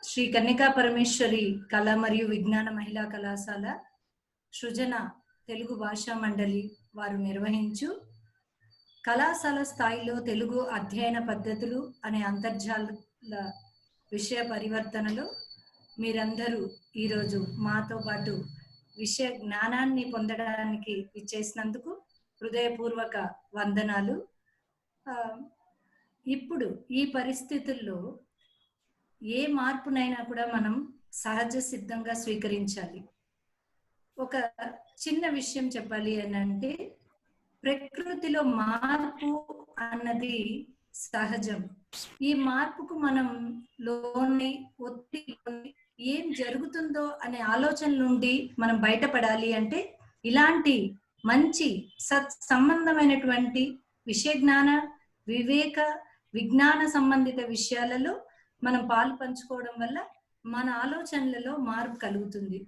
శ్రీ కన్యకా పరమేశ్వరి కళ మరియు విజ్ఞాన మహిళా కళాశాల సృజన తెలుగు భాషా మండలి వారు నిర్వహించు కళాశాల స్థాయిలో తెలుగు అధ్యయన పద్ధతులు అనే అంతర్జాల విషయ పరివర్తనలో మీరందరూ ఈరోజు మాతో పాటు విషయ జ్ఞానాన్ని పొందడానికి ఇచ్చేసినందుకు హృదయపూర్వక వందనాలు. ఇప్పుడు ఈ పరిస్థితుల్లో ఏ మార్పునైనా కూడా మనం సహజ సిద్ధంగా స్వీకరించాలి. ఒక చిన్న విషయం చెప్పాలి అని అంటే, ప్రకృతిలో మార్పు అన్నది సహజం. ఈ మార్పుకు మనం లోని ఒత్తిడి ఏం జరుగుతుందో అనే ఆలోచన నుండి మనం బయటపడాలి అంటే ఇలాంటి మంచి సంబంధమైనటువంటి విషయ జ్ఞాన వివేక విజ్ఞాన సంబంధిత విషయాలలో మనం పాలు పంచుకోవడం వల్ల మన ఆలోచనలలో మార్పు కలుగుతుంది.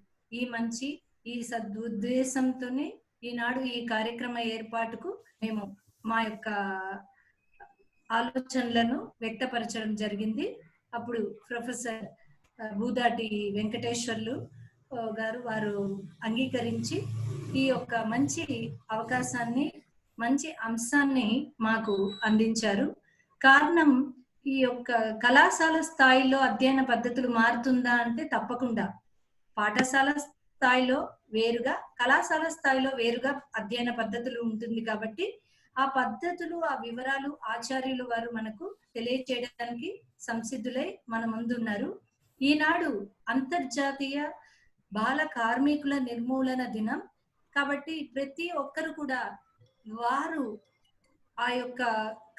ఈ సదుద్దేశంతోనే ఈనాడు ఈ కార్యక్రమ ఏర్పాటుకు మేము మా యొక్క ఆలోచనలను వ్యక్తపరచడం జరిగింది. అప్పుడు ప్రొఫెసర్ బూదాటి వెంకటేశ్వర్లు గారు వారు అంగీకరించి ఈ యొక్క మంచి అవకాశాన్ని, మంచి అంశాన్ని మాకు అందించారు. కారణం, ఈ యొక్క కళాశాల స్థాయిలో అధ్యయన పద్ధతులు మారుతుందా అంటే తప్పకుండా. పాఠశాల స్థాయిలో వేరుగా, కళాశాల స్థాయిలో వేరుగా అధ్యయన పద్ధతులు ఉంటుంది కాబట్టి ఆ పద్ధతులు, ఆ వివరాలు ఆచార్యులు వారు మనకు తెలియచేయడానికి సంసిద్ధులై మన ముందున్నారు. ఈనాడు అంతర్జాతీయ బాల కార్మికుల నిర్మూలన దినం కాబట్టి ప్రతి ఒక్కరు కూడా వారు ఆ యొక్క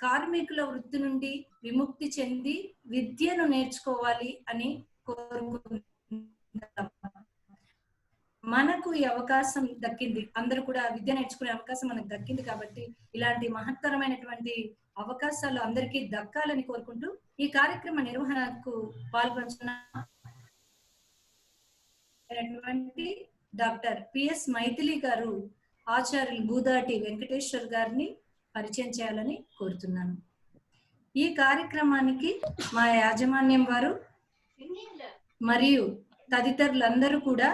కార్మికుల వృత్తి నుండి విముక్తి చెంది విద్యను నేర్చుకోవాలి అని కోరుకుంటున్నాం. మనకు ఈ అవకాశం దక్కింది, అందరూ కూడా విద్య నేర్చుకునే అవకాశం మనకు దక్కింది కాబట్టి ఇలాంటి మహత్తరమైనటువంటి అవకాశాలు అందరికీ దక్కాలని కోరుకుంటూ ఈ కార్యక్రమ నిర్వహణకు పాల్పంచుకున్నటువంటి డాక్టర్ పిఎస్ మైథిలి గారు ఆచార్యులు బూదాటి వెంకటేశ్వర్ గారిని పరిచయం చేయాలని కోరుతున్నాను. ఈ కార్యక్రమానికి మా యాజమాన్యం వారు మరియు తదితరులందరూ కూడా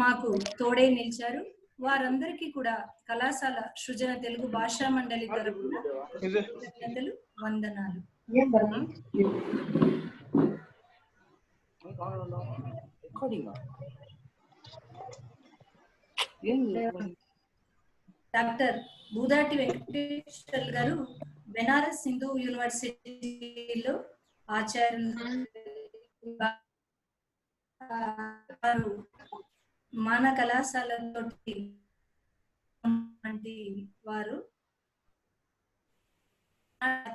మాకు తోడే నిలిచారు. వారందరికీ కూడా కళాశాల సృజన తెలుగు భాషా మండలి తరపున కృతజ్ఞతలు, వందనాలు. డాక్టర్ బూదాటి వెంకటేశ్వర్ గారు బెనారస్ హిందూ యూనివర్సిటీలో ఆచార్యులు. మన కళాశాలలో వారు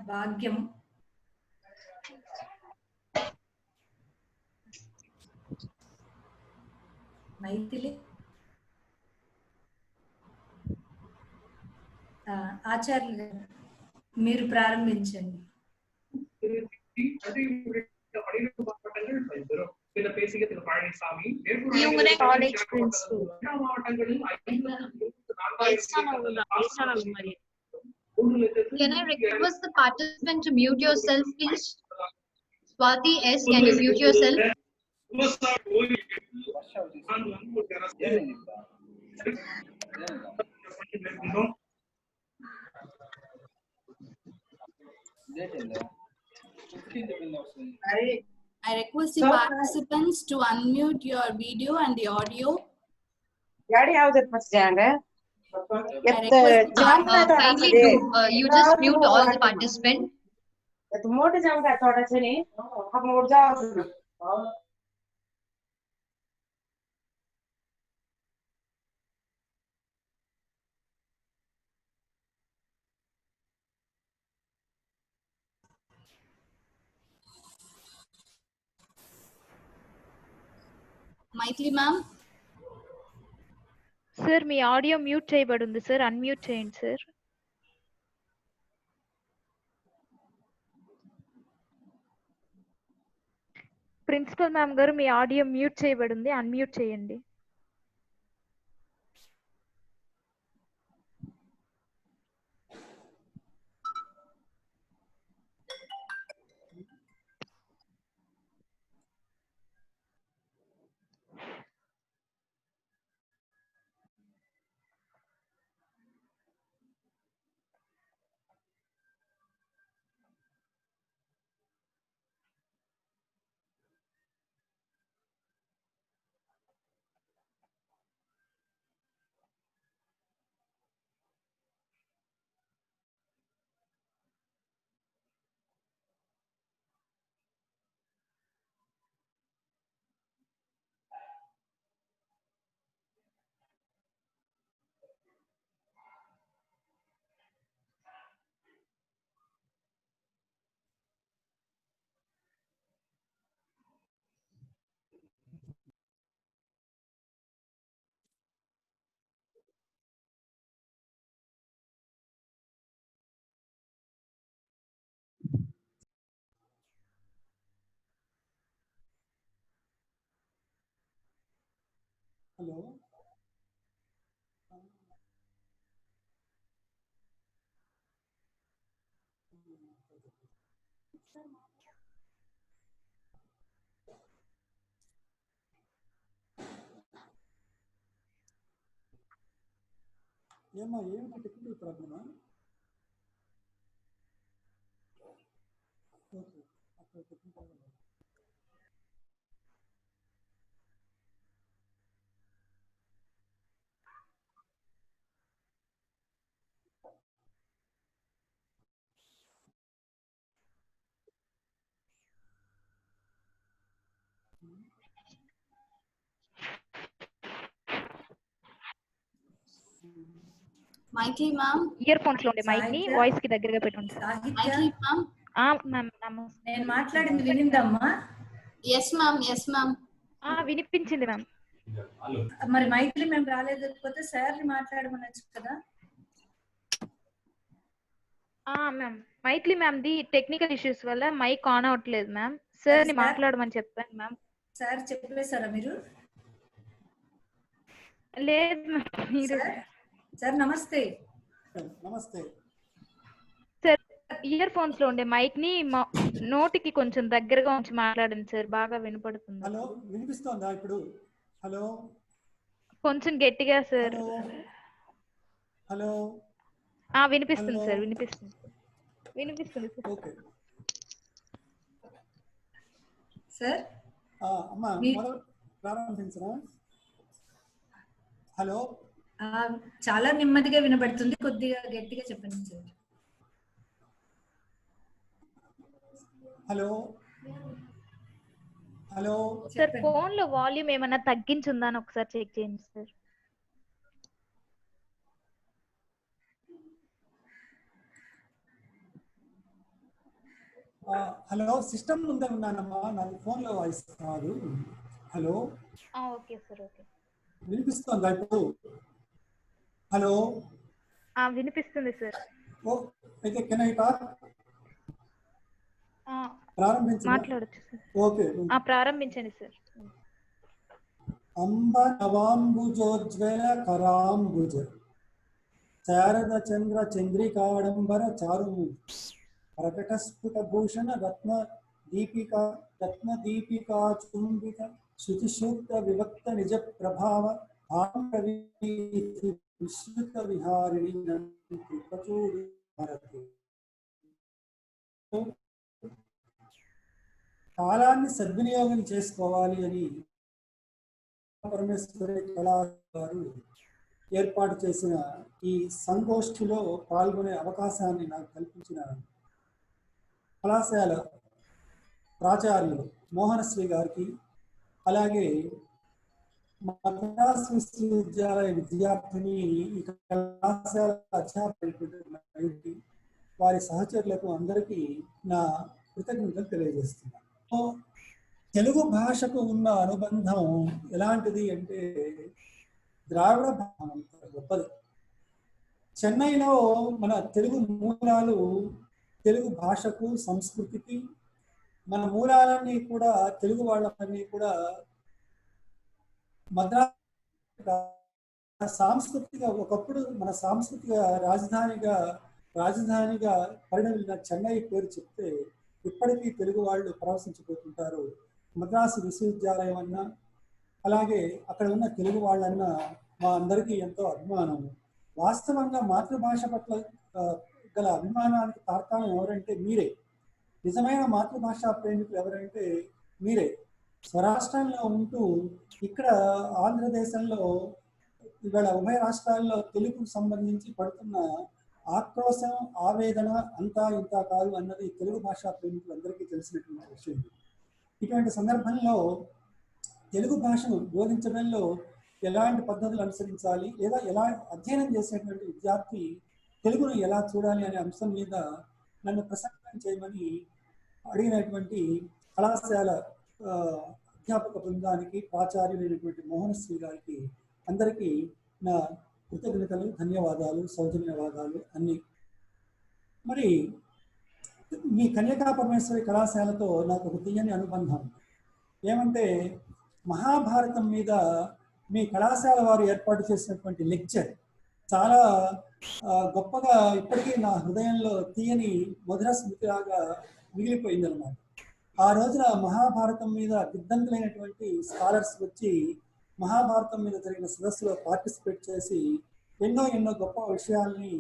భాగ్యం. మైథిలి ఆచార్యులు మీరు ప్రారంభించండి. college principal. Can I request the participant to mute yourself, please? Swati S, can you mute yourself? I request the participants to unmute your video and the audio. Kindly you just mute all the participants. Maithili ma'am. Sir, me audio mute చేయబడి ఉంది sir, unmute చేయండి sir. Principal ma'am గారు మీ audio mute చేయబడి ఉంది, unmute చేయండి. Hello ఏమో ఏమిటి technical ప్రాబ్లమా? ఓకే అక్కడ technical Maitri ma'am. Ear phones లో ఉండే మైక్ ని సాహిత్య వాయిస్ కి దగ్గరగా పెట్టుకోండి సార్. సాహిత్య Maitri ma'am. మ్యామ్ నమస్తే. నేను మాట్లాడింది వినిందమ్మా? Yes ma'am. Yes ma'am. వినిపించింది మ్యామ్. మరి మైథిలి మేము రాలేకపోతే సార్ ని మాట్లాడమనొచ్చు కదా. Ma'am Maithili ma'am the technical issues వల్ల మైక్ ఆన్ అవ్వట్లేదు మ్యామ్. సార్ ని సార్ మాట్లాడమని చెప్పాను మ్యామ్. సార్ చెప్పేశారా మీరు? లేదు మ్యామ్ మీరు. సార్ నమస్తే. నమస్తే సార్ ఇయర్ ఫోన్స్ లో ఉండే మైక్ ని నోటికి కొంచెం దగ్గరగా ఉంచి మాట్లాడండి సార్, బాగా వినపడుతుంది. హలో వినిపిస్తోందా ఇప్పుడు? హలో కొంచెం గట్టిగా సార్. హలో హలో వినిపిస్తుంది హలో సార్, వినిపిస్తుంది సార్. ఓకే సార్ అమ్మా మొదలు ప్రారంభించరా? హలో చాలా నెమ్మదిగా వినబడుతుంది, కొద్దిగా గట్టిగా చెప్పండి sir. Hello hello sir phone లో వాల్యూమ్ ఏమన్నా తగ్గించుందా అని ఒకసారి చెక్ చేయండి సార్. హలో సిస్టమ్ ముందే ఉన్నానమ్మా, నాకు ఫోన్లో వాయిస్ కాదు. Hello okay sir. ఓకే వినిపిస్తుందా ఇప్పుడు? హలో వినిపిస్తుంది సార్. ఓ అయితే కెన్ ఐ టాక్? ప్రారంభించు. మాట్లాడొచ్చు సార్. ఓకే ప్రారంభించండి సార్. అంబ నవాంబుజోజ్వల కరాంబుజ శారద చంద్ర చంద్రికాడంబర చారు ప్రకటస్ఫుట భూషణ రత్న దీపికా చుంబిత శుచిసూక్త విభక్త నిజ ప్రభావ విశ్రుత విహారిణి కాలాన్ని సద్వినియోగం చేసుకోవాలి అని పరమేశ్వరి కళాకారు ఏర్పాటు చేసిన ఈ సంగోష్ఠిలో పాల్గొనే అవకాశాన్ని నాకు కల్పించిన కళాశాల ప్రాచార్యులు మోహనశ్రీ గారికి, అలాగే మద్రాసు విశ్వవిద్యాలయ విద్యార్థిని ఈ కళాశాల అధ్యాపకులకి, వారి సహచరులకు అందరికీ నా కృతజ్ఞతలు తెలియజేస్తున్నాను. తెలుగు భాషకు ఉన్న అనుబంధం ఎలాంటిది అంటే ద్రావిడ భాష గొప్పది. చెన్నైలో మన తెలుగు మూలాలు, తెలుగు భాషకు సంస్కృతికి మన మూలాలన్నీ కూడా, తెలుగు వాళ్ళన్నీ కూడా మద్రాసు సాంస్కృతిక ఒకప్పుడు మన సాంస్కృతిక రాజధానిగా పరిణమిన చెన్నై పేరు చెప్తే ఇప్పటికీ తెలుగు వాళ్ళు పరవశించిపోతుంటారు. మద్రాసు విశ్వవిద్యాలయం అన్నా, అలాగే అక్కడ ఉన్న తెలుగు వాళ్ళన్నా మా అందరికీ ఎంతో అభిమానం. వాస్తవంగా మాతృభాష పట్ల గల అభిమానానికి తార్కాణం ఎవరంటే మీరే. నిజమైన మాతృభాషా ప్రేమికులు ఎవరంటే మీరే. స్వరాష్ట్రంలో ఉంటూ ఇక్కడ ఆంధ్రదేశంలో ఇవాళ ఉభయ రాష్ట్రాల్లో తెలుగుకు సంబంధించి పడుతున్న ఆక్రోశం, ఆవేదన అంతా ఇంత కాదు అన్నది తెలుగు భాషా ప్రేమికులందరికీ తెలిసినటువంటి విషయం. ఇటువంటి సందర్భంలో తెలుగు భాషను బోధించడంలో ఎలాంటి పద్ధతులు అనుసరించాలి, లేదా ఎలా అధ్యయనం చేసేటువంటి విద్యార్థి తెలుగును ఎలా చూడాలి అనే అంశం మీద నన్ను ప్రసంగం చేయమని అడిగినటువంటి కళాశాల అధ్యాపక బృందానికి, ప్రాచార్యులైనటువంటి మోహనశ్రీ గారికి అందరికీ నా కృతజ్ఞతలు, ధన్యవాదాలు, సౌజన్యవాదాలు అన్నీ. మరి మీ కన్యకా పరమేశ్వరి కళాశాలతో నాకు ఒక తీయని అనుబంధం. ఏమంటే మహాభారతం మీద మీ కళాశాల వారు ఏర్పాటు చేసినటువంటి లెక్చర్ చాలా గొప్పగా ఇప్పటికీ నా హృదయంలో తీయని మధుర స్మృతిలాగా మిగిలిపోయిందన్నమాట. ఆ రోజున మహాభారతం మీద దిగ్ధంతులైనటువంటి స్కాలర్స్ వచ్చి మహాభారతం మీద జరిగిన సదస్సులో పార్టిసిపేట్ చేసి ఎన్నో గొప్ప విషయాల్ని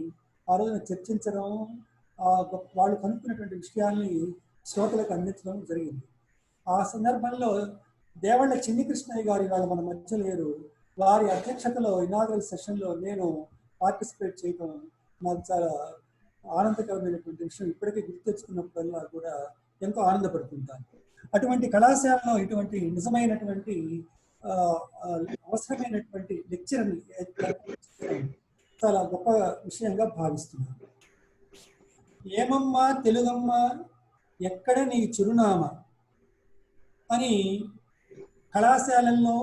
ఆ రోజున చర్చించడం, వాళ్ళు కనుక్కున్నటువంటి విషయాల్ని శ్రోతలకు అందించడం జరిగింది. ఆ సందర్భంలో దేవళ్ళ చిన్ని కృష్ణయ్య గారు ఇవాళ మన మధ్య లేరు. వారి అధ్యక్షతలో ఇనాగరల్ సెషన్లో నేను పార్టిసిపేట్ చేయడం నాకు చాలా ఆనందకరమైనటువంటి విషయం. ఇప్పటికీ గుర్తు తెచ్చుకున్నప్పుడల్లా కూడా ఎంతో ఆనందపడుతుంటాను. అటువంటి కళాశాలలో ఇటువంటి నిజమైనటువంటి అవసరమైనటువంటి లెక్చర్ని చాలా గొప్ప విషయంగా భావిస్తున్నాను. ఏమమ్మా తెలుగమ్మ ఎక్కడ నీ చిరునామా అని కళాశాలల్లో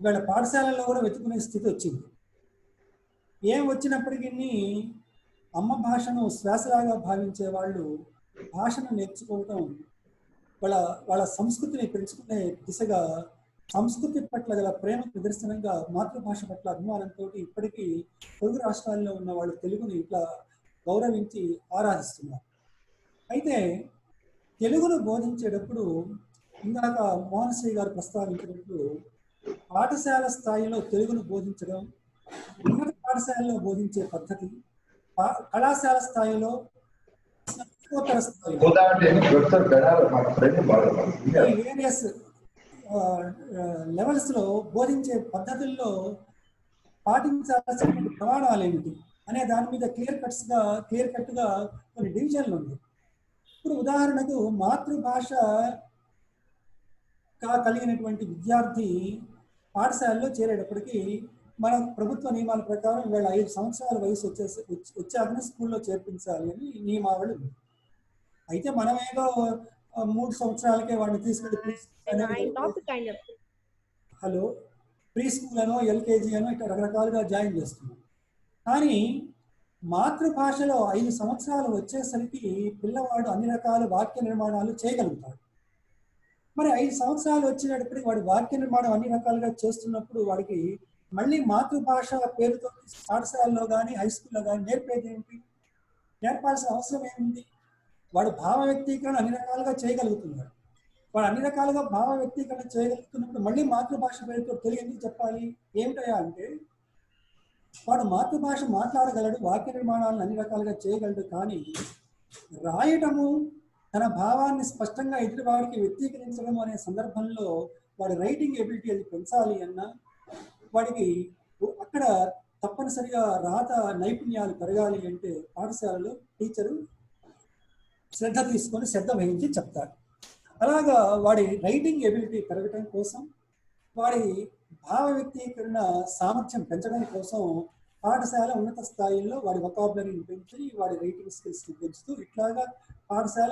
వీళ్ళ పాఠశాలల్లో కూడా వెతుకునే స్థితి వచ్చింది. ఏం వచ్చినప్పటికీ అమ్మ భాషను శ్వాసలాగా భావించే వాళ్ళు భాషను నేర్చుకోవటం, వాళ్ళ సంస్కృతిని పెంచుకునే దిశగా సంస్కృతి పట్ల గల ప్రేమ నిదర్శనంగా మాతృభాష పట్ల అభిమానంతో ఇప్పటికీ తెలుగు రాష్ట్రాల్లో ఉన్న వాళ్ళు తెలుగుని ఇట్లా గౌరవించి ఆరాధిస్తున్నారు. అయితే తెలుగును బోధించేటప్పుడు ఇందాక మోహన్శ్రీ గారు ప్రస్తావించినప్పుడు పాఠశాల స్థాయిలో తెలుగును బోధించడం, ఉన్నత పాఠశాలలో బోధించే పద్ధతి, కళాశాల స్థాయిలో స్నాతకోత్తర స్థాయిలో వేరియస్ లెవెల్స్ లో బోధించే పద్ధతుల్లో పాటించాల్సిన ప్రమాణాలు ఏమిటి అనే దాని మీద క్లియర్ కట్ గా కొన్ని డివిజన్లు ఉన్నాయి. ఇప్పుడు ఉదాహరణకు మాతృభాష కలిగినటువంటి విద్యార్థి పాఠశాలలో చేరేటప్పటికి మన ప్రభుత్వ నియమాల ప్రకారం వీళ్ళ 5 సంవత్సరాల వయసు వచ్చాకనే స్కూల్లో చేర్పించాలి అని నియమావళి ఉంది. అయితే మనమేదో 3 సంవత్సరాలకే వాడిని తీసుకెళ్ళి ప్రీ స్కూల్ అనో ఎల్కేజీ అనో ఇట్లా రకరకాలుగా జాయిన్ చేస్తున్నాం. కానీ మాతృభాషలో 5 సంవత్సరాలు వచ్చేసరికి పిల్లవాడు అన్ని రకాల వాక్య నిర్మాణాలు చేయగలుగుతాడు. మరి 5 సంవత్సరాలు వచ్చినప్పటికీ వాడి వాక్య నిర్మాణం అన్ని రకాలుగా చేస్తున్నప్పుడు వాడికి మళ్ళీ మాతృభాష పేరుతో పాఠశాలలో కానీ హై స్కూల్లో కానీ నేర్పేది ఏమిటి? నేర్పాల్సిన అవసరం ఏముంది? వాడు భావ వ్యక్తీకరణ అన్ని రకాలుగా చేయగలుగుతున్నాడు. వాడు అన్ని రకాలుగా భావ వ్యక్తీకరణ చేయగలుగుతున్నప్పుడు మళ్ళీ మాతృభాష పేరుతో తెలుగు ఎందుకు చెప్పాలి? ఏమిటయా అంటే వాడు మాతృభాష మాట్లాడగలడు, వాక్య నిర్మాణాలను అన్ని రకాలుగా చేయగలడు. కానీ రాయటము, తన భావాన్ని స్పష్టంగా ఎదుటివాడికి వ్యక్తీకరించడం అనే సందర్భంలో వాడి రైటింగ్ ఎబిలిటీ అది పెంచాలి అన్నా వాడికి అక్కడ తప్పనిసరిగా రాత నైపుణ్యాలు పెరగాలి అంటే పాఠశాలలో టీచరు శ్రద్ధ తీసుకొని శ్రద్ధ వహించి చెప్తారు. అలాగా వాడి రైటింగ్ ఎబిలిటీ పెరగటం కోసం, వాడి భావ వ్యక్తీకరణ సామర్థ్యం పెంచడం కోసం పాఠశాల ఉన్నత స్థాయిలో వాడి వొకాబులరీని పెంచి వాడి రైటింగ్ స్కిల్స్ని పెంచుతూ ఇట్లాగా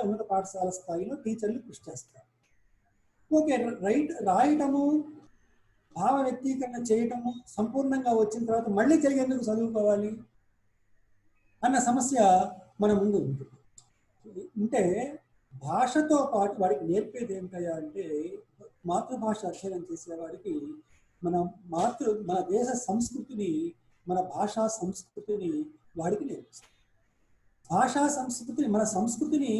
ఉన్నత పాఠశాల స్థాయిలో టీచర్లు కృషి చేస్తారు. ఓకే, రాయటము, భావ వ్యక్తీకరణ చేయటము సంపూర్ణంగా వచ్చిన తర్వాత మళ్ళీ తెలుగు ఎందుకు చదువుకోవాలి అన్న సమస్య మన ముందు ఉంటుంది. అంటే భాషతో పాటు వాడికి నేర్పేది ఏమిటయా అంటే మాతృభాష అధ్యయనం చేసేవాడికి మన దేశ సంస్కృతిని, మన భాషా సంస్కృతిని వాడికి నేర్పిస్తాం. భాషా సంస్కృతిని, మన సంస్కృతిని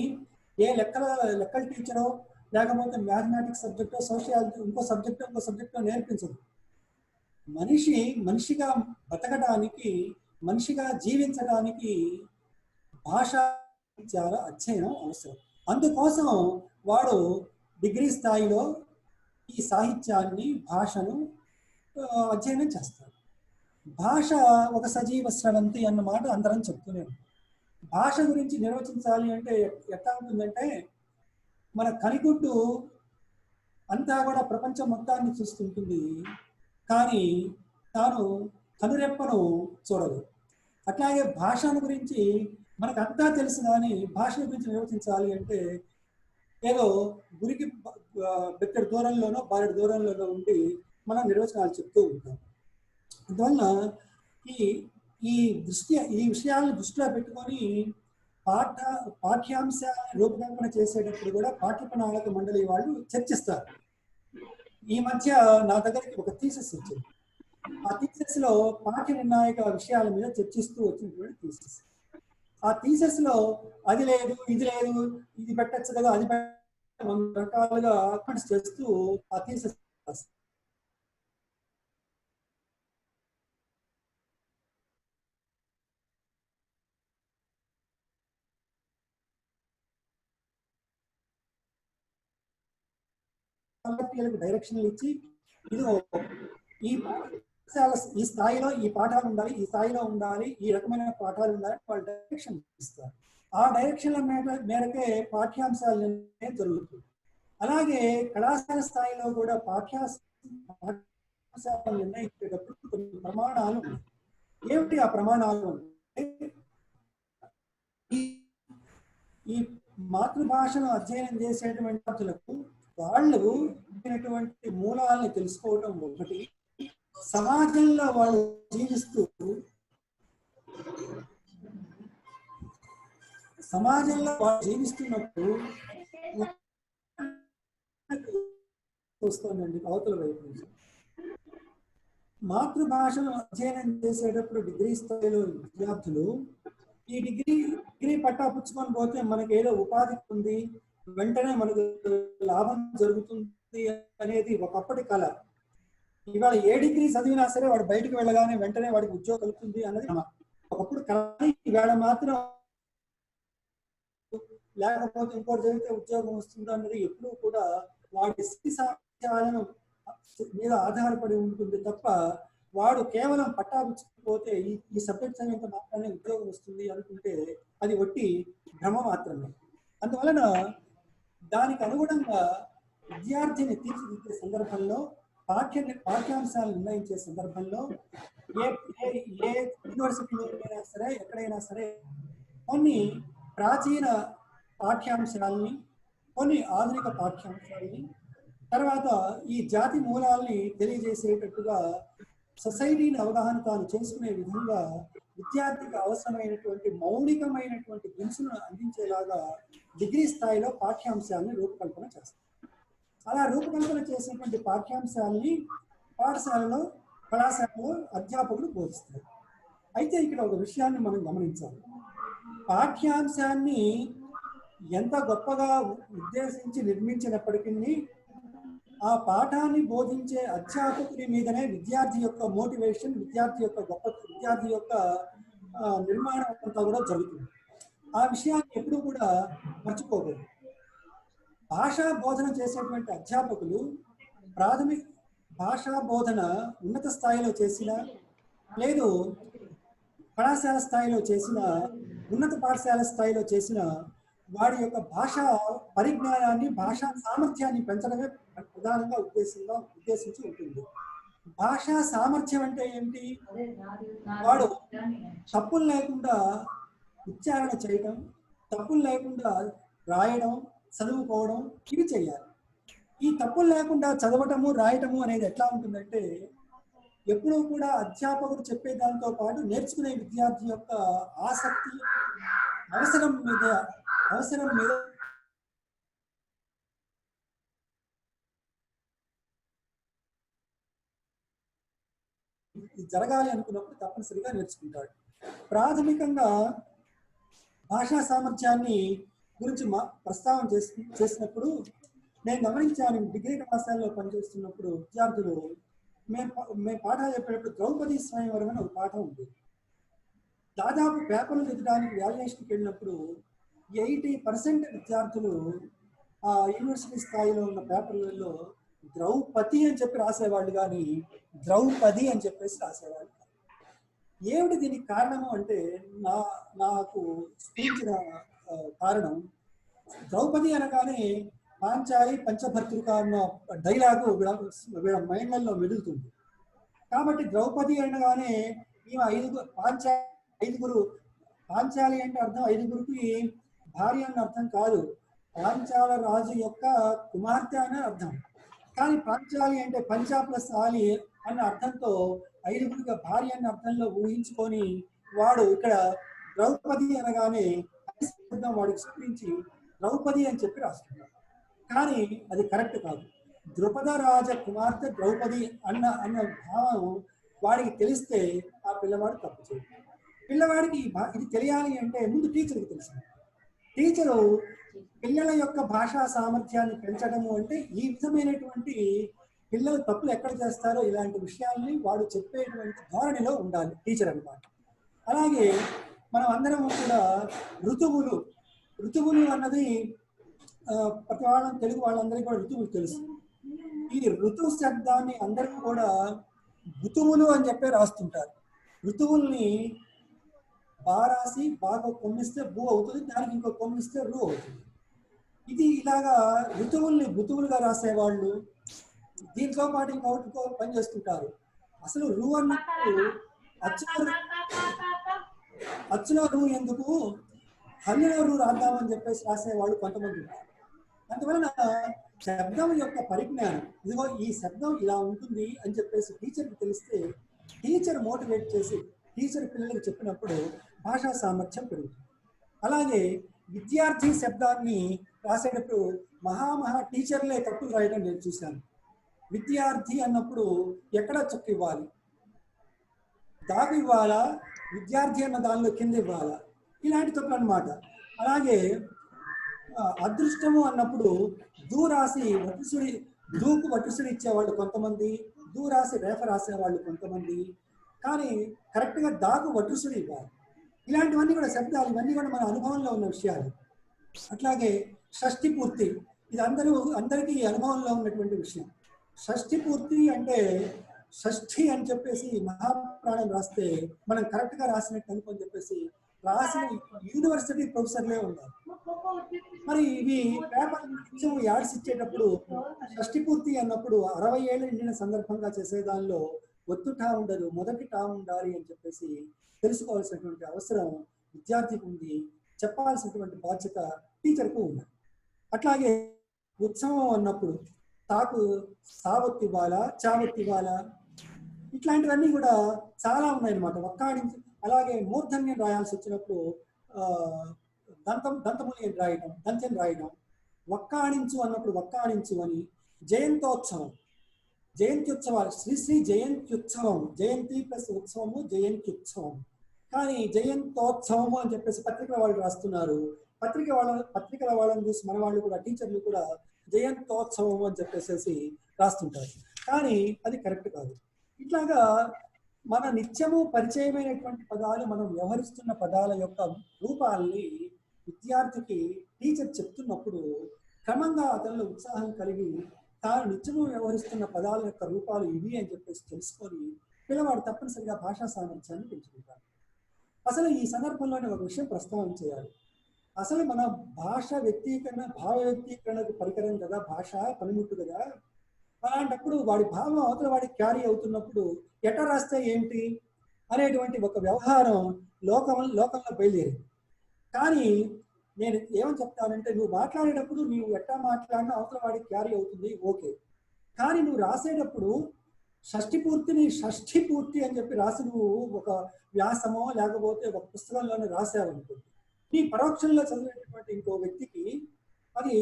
ఏ లెక్కల టీచరో లేకపోతే మ్యాథమెటిక్స్ సబ్జెక్టో సోషియాలజీ ఇంకో సబ్జెక్టో నేర్పించదు. మనిషిగా బతకడానికి, మనిషిగా జీవించడానికి భాష చాలా అధ్యయనం అవసరం. అందుకోసం వాడు డిగ్రీ స్థాయిలో ఈ సాహిత్యాన్ని, భాషను అధ్యయనం చేస్తాడు. భాష ఒక సజీవ స్రవంతి అన్నమాట అందరం చెప్తూనే ఉంటాం. భాష గురించి నిర్వచించాలి అంటే ఎట్లా ఉంటుందంటే మన కనిగుడ్డు అంతా కూడా ప్రపంచం మొత్తాన్ని చూస్తుంటుంది, కానీ తాను కనురెప్పను చూడదు. అట్లాగే భాషను గురించి మనకు అంతా తెలుసు, కానీ భాష గురించి నిర్వచించాలి అంటే ఏదో గురికి బెత్తడి దూరంలోనో బారెడు దూరంలోనో ఉండి మనం నిర్వచనాలు చెప్తూ ఉంటాం. అందువల్ల ఈ విషయాలను దృష్టిలో పెట్టుకొని పాఠ్యాంశాలను రూపకల్పన చేసేటప్పుడు కూడా పాఠ్య ప్రణాళిక మండలి వాళ్ళు చర్చిస్తారు. ఈ మధ్య నా దగ్గరికి ఒక థీసిస్ వచ్చింది. ఆ థీసిస్ లో పాఠ్య నిర్ణాయక విషయాల మీద చర్చిస్తూ వచ్చినటువంటి థీసిస్. ఆ థీసిస్ లో అది లేదు, ఇది లేదు, ఇది పెట్టచ్చు కదా, అది రకాలుగా కామెంట్స్ చేస్తూ ఆ థీసిస్ డైరెక్షన్లు ఇచ్చి ఇదిగో ఈ ఈ స్థాయిలో ఈ పాఠాలు ఉండాలి, ఈ స్థాయిలో ఉండాలి, ఈ రకమైన పాఠాలు ఉండాలి, వాళ్ళు డైరెక్షన్ ఇస్తారు. ఆ డైరెక్షన్ల మేరకే పాఠ్యాంశాలు జరుగుతుంది. అలాగే కళాశాల స్థాయిలో కూడా పాఠ్యాంశాలను నిర్ణయించేటప్పుడు కొన్ని ప్రమాణాలు ఉన్నాయి. ఏమిటి ఆ ప్రమాణాలు అంటే, ఈ మాతృభాషను అధ్యయనం చేసేటువంటి విద్యార్థులకు వాళ్ళు మూలాలను తెలుసుకోవడం ఒకటి, సమాజంలో వాళ్ళు జీవిస్తూ జీవిస్తున్నప్పుడు వస్తుందండి అవతల వైపు నుంచి. మాతృభాషను అధ్యయనం చేసేటప్పుడు డిగ్రీ స్థాయిలో విద్యార్థులు ఈ డిగ్రీ పట్టా పుచ్చుకొని పోతే మనకి ఏదో ఉపాధి ఉంది, వెంటనే మనకు లాభం జరుగుతుంది అనేది ఒకప్పటి కళ. ఇవాళ ఏ డిగ్రీ చదివినా సరే వాడు బయటకు వెళ్ళగానే వెంటనే వాడికి ఉద్యోగం కలుగుతుంది అన్నది ఒకప్పుడు కళ. ఈవేళ మాత్రం లేకపోతే ఇంకోటి జరిగితే ఉద్యోగం వస్తుంది అన్నది ఎప్పుడూ కూడా వాడి స్థితి సామర్థ్యాలను మీద ఆధారపడి ఉంటుంది తప్ప వాడు కేవలం పట్టాపుచ్చుకుపోతే ఈ సబ్జెక్ట్ చదివినంత మాత్రమే ఉద్యోగం వస్తుంది అనుకుంటే అది ఒట్టి భ్రమ మాత్రమే. అందువలన దానికి అనుగుణంగా విద్యార్థిని తీర్చిదిద్దే సందర్భంలో పాఠ్యాంశాలు నిర్ణయించే సందర్భంలో ఏ యూనివర్సిటీలో అయినా సరే ఎక్కడైనా సరే కొన్ని ప్రాచీన పాఠ్యాంశాలని, కొన్ని ఆధునిక పాఠ్యాంశాలని, తర్వాత ఈ జాతి మూలాల్ని తెలియజేసేటట్టుగా సొసైటీని అవగాహన తాను చేసుకునే విధంగా విద్యార్థికి అవసరమైనటువంటి మౌలికమైనటువంటి దినుసులను అందించేలాగా డిగ్రీ స్థాయిలో పాఠ్యాంశాలని రూపకల్పన చేస్తారు. అలా రూపకల్పన చేసినటువంటి పాఠ్యాంశాలని పాఠశాలలో, కళాశాలలో అధ్యాపకులు బోధిస్తారు. అయితే ఇక్కడ ఒక విషయాన్ని మనం గమనించాలి. పాఠ్యాంశాన్ని ఎంత గొప్పగా ఉద్దేశించి నిర్మించినప్పటికీ ఆ పాఠాన్ని బోధించే అధ్యాపకుడి మీదనే విద్యార్థి యొక్క మోటివేషన్, విద్యార్థి యొక్క నిర్మాణం అంతా కూడా జరుగుతుంది. ఆ విషయాన్ని ఎప్పుడూ కూడా మర్చిపోకూడదు. భాషా బోధన చేసేటువంటి అధ్యాపకులు ప్రాథమిక భాషా బోధన ఉన్నత స్థాయిలో చేసిన, లేదు కళాశాల స్థాయిలో చేసిన, ఉన్నత పాఠశాల స్థాయిలో చేసిన వాడి యొక్క భాషా పరిజ్ఞానాన్ని, భాషా సామర్థ్యాన్ని పెంచడమే ప్రధానంగా ఉద్దేశించి ఉంటుంది. భాషా సామర్థ్యం అంటే ఏమిటి? వాడు తప్పులు లేకుండా ఉచ్చారణ చేయడం, తప్పులు లేకుండా రాయడం, చదువుకోవడం ఇవి చేయాలి. ఈ తప్పులు లేకుండా చదవటము, రాయటము అనేది ఎట్లా ఉంటుందంటే ఎప్పుడూ కూడా అధ్యాపకుడు చెప్పే దాంతో పాటు నేర్చుకునే విద్యార్థి యొక్క ఆసక్తి, అవసరం మీద జరగాలి అనుకున్నప్పుడు తప్పనిసరిగా నేర్చుకుంటాడు. ప్రాథమికంగా భాషా సామర్థ్యాన్ని గురించి ప్రస్తావన చేసినప్పుడు నేను గమనించాను, డిగ్రీ కళాశాలలో పనిచేస్తున్నప్పుడు విద్యార్థులు మేము పాఠాలు చెప్పేటప్పుడు ద్రౌపది స్వయంవరం అని ఒక పాఠం ఉంది. దాదాపు పేపర్లు దిద్దడానికి వాల్యుయేషన్కి వెళ్ళినప్పుడు 80% విద్యార్థులు ఆ యూనివర్సిటీ స్థాయిలో ఉన్న పేపర్లలో ద్రౌపది అని చెప్పి రాసేవాళ్ళు, కానీ ద్రౌపది అని చెప్పేసి రాసేవాళ్ళు. ఏమిటి దీనికి కారణము అంటే నాకు స్ఫూరించిన కారణం, ద్రౌపది అనగానే పాంచాలి పంచభర్తృక అన్న డైలాగు వీళ్ళ మైండ్లలో మెదులుతుంది. కాబట్టి ద్రౌపది అనగానే ఈమె ఐదుగురు పాంచాలి అంటే అర్థం ఐదుగురికి భార్య అన్న అర్థం కాదు, పాంచాల రాజు యొక్క కుమార్తె అనే అర్థం. కానీ పాంచాలి అంటే పంచా ప్లస్ ఆలి అన్న అర్థంతో ఐదుగురిగా భార్య అన్న అర్థంలో ఊహించుకొని వాడు ఇక్కడ ద్రౌపది అనగానే వాడికి స్ఫురించి ద్రౌపది అని చెప్పి రాస్తున్నాడు. కానీ అది కరెక్ట్ కాదు. ద్రుపద రాజ కుమార్తె ద్రౌపది అన్న భావం వాడికి తెలిస్తే ఆ పిల్లవాడు తప్పు చేయడు. పిల్లవాడికి ఇది తెలియాలి అంటే ముందు టీచర్కి తెలుసు. టీచరు పిల్లల యొక్క భాషా సామర్థ్యాన్ని పెంచడము అంటే ఈ విధమైనటువంటి పిల్లలు తప్పులు ఎక్కడ చేస్తారో ఇలాంటి విషయాల్ని వాడు చెప్పేటువంటి ధోరణిలో ఉండాలి టీచర్ అన్నమాట. అలాగే మనం అందరం కూడా ఋతువులు అన్నది ప్రతి వాళ్ళ తెలుగు వాళ్ళందరికీ కూడా ఋతువులు తెలుసు. ఈ ఋతువు శబ్దాన్ని అందరికీ కూడా ఋతువులు అని చెప్పి రాస్తుంటారు. ఋతువుల్ని బారాసి బాగా కొమ్మిస్తే భూ అవుతుంది, దానికి ఇంకో కొమ్మిస్తే రు అవుతుంది. ఇది ఇలాగా ఋతువుల్ని బుతువులుగా రాసేవాళ్ళు దీంతో పాటు ఇంకో పని చేస్తుంటారు. అసలు రు అన్నప్పుడు అచ్చులో రు ఎందుకు, హల్లులో రు రాద్దామని చెప్పేసి రాసేవాళ్ళు కొంతమంది ఉన్నారు. అందువలన శబ్దం యొక్క పరిజ్ఞానం, ఇదిగో ఈ శబ్దం ఇలా ఉంటుంది అని చెప్పేసి టీచర్కి తెలిస్తే టీచర్ మోటివేట్ చేసి టీచర్ పిల్లలకు చెప్పినప్పుడు భాషా సామర్థ్యం పెరుగుతుంది. అలాగే విద్యార్థి శబ్దాన్ని రాసేటప్పుడు మహా టీచర్లే తప్పులు రాయడం నేను చూశాను. విద్యార్థి అన్నప్పుడు ఎక్కడ చుక్క ఇవ్వాలి, దాగు ఇవ్వాలా, విద్యార్థి అన్న దానిలో కింద ఇవ్వాలా, ఇలాంటి తప్పులు అన్నమాట. అలాగే అదృష్టము అన్నప్పుడు దూ రాసి దూకు వటుసుడి ఇచ్చేవాళ్ళు కొంతమంది, దూ రాసి రేఫ రాసేవాళ్ళు కొంతమంది, కానీ కరెక్ట్గా దాకు వటుసుడి ఇవ్వాలి. ఇలాంటివన్నీ కూడా శబ్దాలు, ఇవన్నీ కూడా మన అనుభవంలో ఉన్న విషయాలు. అట్లాగే షష్ఠి పూర్తి, ఇది అందరికీ అనుభవంలో ఉన్నటువంటి విషయం. షష్ఠి పూర్తి అంటే షష్ఠి అని చెప్పేసి మహాప్రాణం రాస్తే మనం కరెక్ట్గా రాసినట్టు అనుకొని చెప్పేసి రాసిన యూనివర్సిటీ ప్రొఫెసర్లే ఉన్నారు. మరి ఇవి పేపర్ కొంచెం యాడ్స్ ఇచ్చేటప్పుడు షష్ఠి పూర్తి అన్నప్పుడు 60 ఏళ్ళు నిండిన సందర్భంగా చేసే దానిలో ఒత్తు టా ఉండదు, మొదటి టా ఉండాలి అని చెప్పేసి తెలుసుకోవాల్సినటువంటి అవసరం విద్యార్థికి ఉంది, చెప్పాల్సినటువంటి బాధ్యత టీచర్కు ఉంది. అట్లాగే ఉత్సవం అన్నప్పుడు తాకు సావత్తు ఇవ్వాలా, చావత్తు ఇవ్వాలా, ఇట్లాంటివన్నీ కూడా చాలా ఉన్నాయన్నమాట. ఒక్కాడించి అలాగే మూర్ధన్యం రాయాల్సి వచ్చినప్పుడు దంతముని రాయడం, దంతం రాయడం. ఒక్కాడించు అన్నప్పుడు ఒక్కాడించు అని. జయంతోత్సవం, జయంత్యుత్సవాలు, శ్రీ జయంత్యుత్సవం, జయంతి ప్లస్ ఉత్సవము జయంత్యుత్సవం. కానీ జయంతోత్సవము అని చెప్పేసి పత్రికల వాళ్ళు రాస్తున్నారు. పత్రికల వాళ్ళని చూసి మన వాళ్ళు కూడా టీచర్లు కూడా జయంతోత్సవం అని చెప్పేసి రాస్తుంటారు. కానీ అది కరెక్ట్ కాదు. ఇట్లాగా మన నిత్యము పరిచయమైనటువంటి పదాలు, మనం వ్యవహరిస్తున్న పదాల యొక్క రూపాల్ని విద్యార్థికి టీచర్ చెప్తున్నప్పుడు క్రమంగా అతనిలో ఉత్సాహం కలిగి తాను నిత్యము వ్యవహరిస్తున్న పదాల యొక్క రూపాలు ఇవి అని చెప్పేసి తెలుసుకొని పిల్లవాడు తప్పనిసరిగా భాషా సామర్థ్యాన్ని పెంచుకుంటాడు. అసలు ఈ సందర్భంలోనే ఒక విషయం ప్రస్తావన చేయాలి. అసలు మన భాష వ్యక్తీకరణ, భావ వ్యక్తీకరణకు పరికరం కదా భాష, పనిముట్టు కదా. అలాంటప్పుడు వాడి భావం అవతల వాడికి క్యారీ అవుతున్నప్పుడు ఎట్లా రాస్తే ఏంటి అనేటువంటి ఒక వ్యవహారం లోకంలో బయలుదేరింది. కానీ నేను ఏమని చెప్తానంటే, నువ్వు మాట్లాడేటప్పుడు నువ్వు ఎట్లా మాట్లాడినా అవతల వాడికి క్యారీ అవుతుంది, ఓకే. కానీ నువ్వు రాసేటప్పుడు షష్ఠి పూర్తిని షష్ఠి పూర్తి అని చెప్పి రాసి నువ్వు ఒక వ్యాసమో లేకపోతే ఒక పుస్తకంలోనే రాసావనుకో, నీ పరోక్షంలో చదివేటటువంటి ఇంకో వ్యక్తికి అది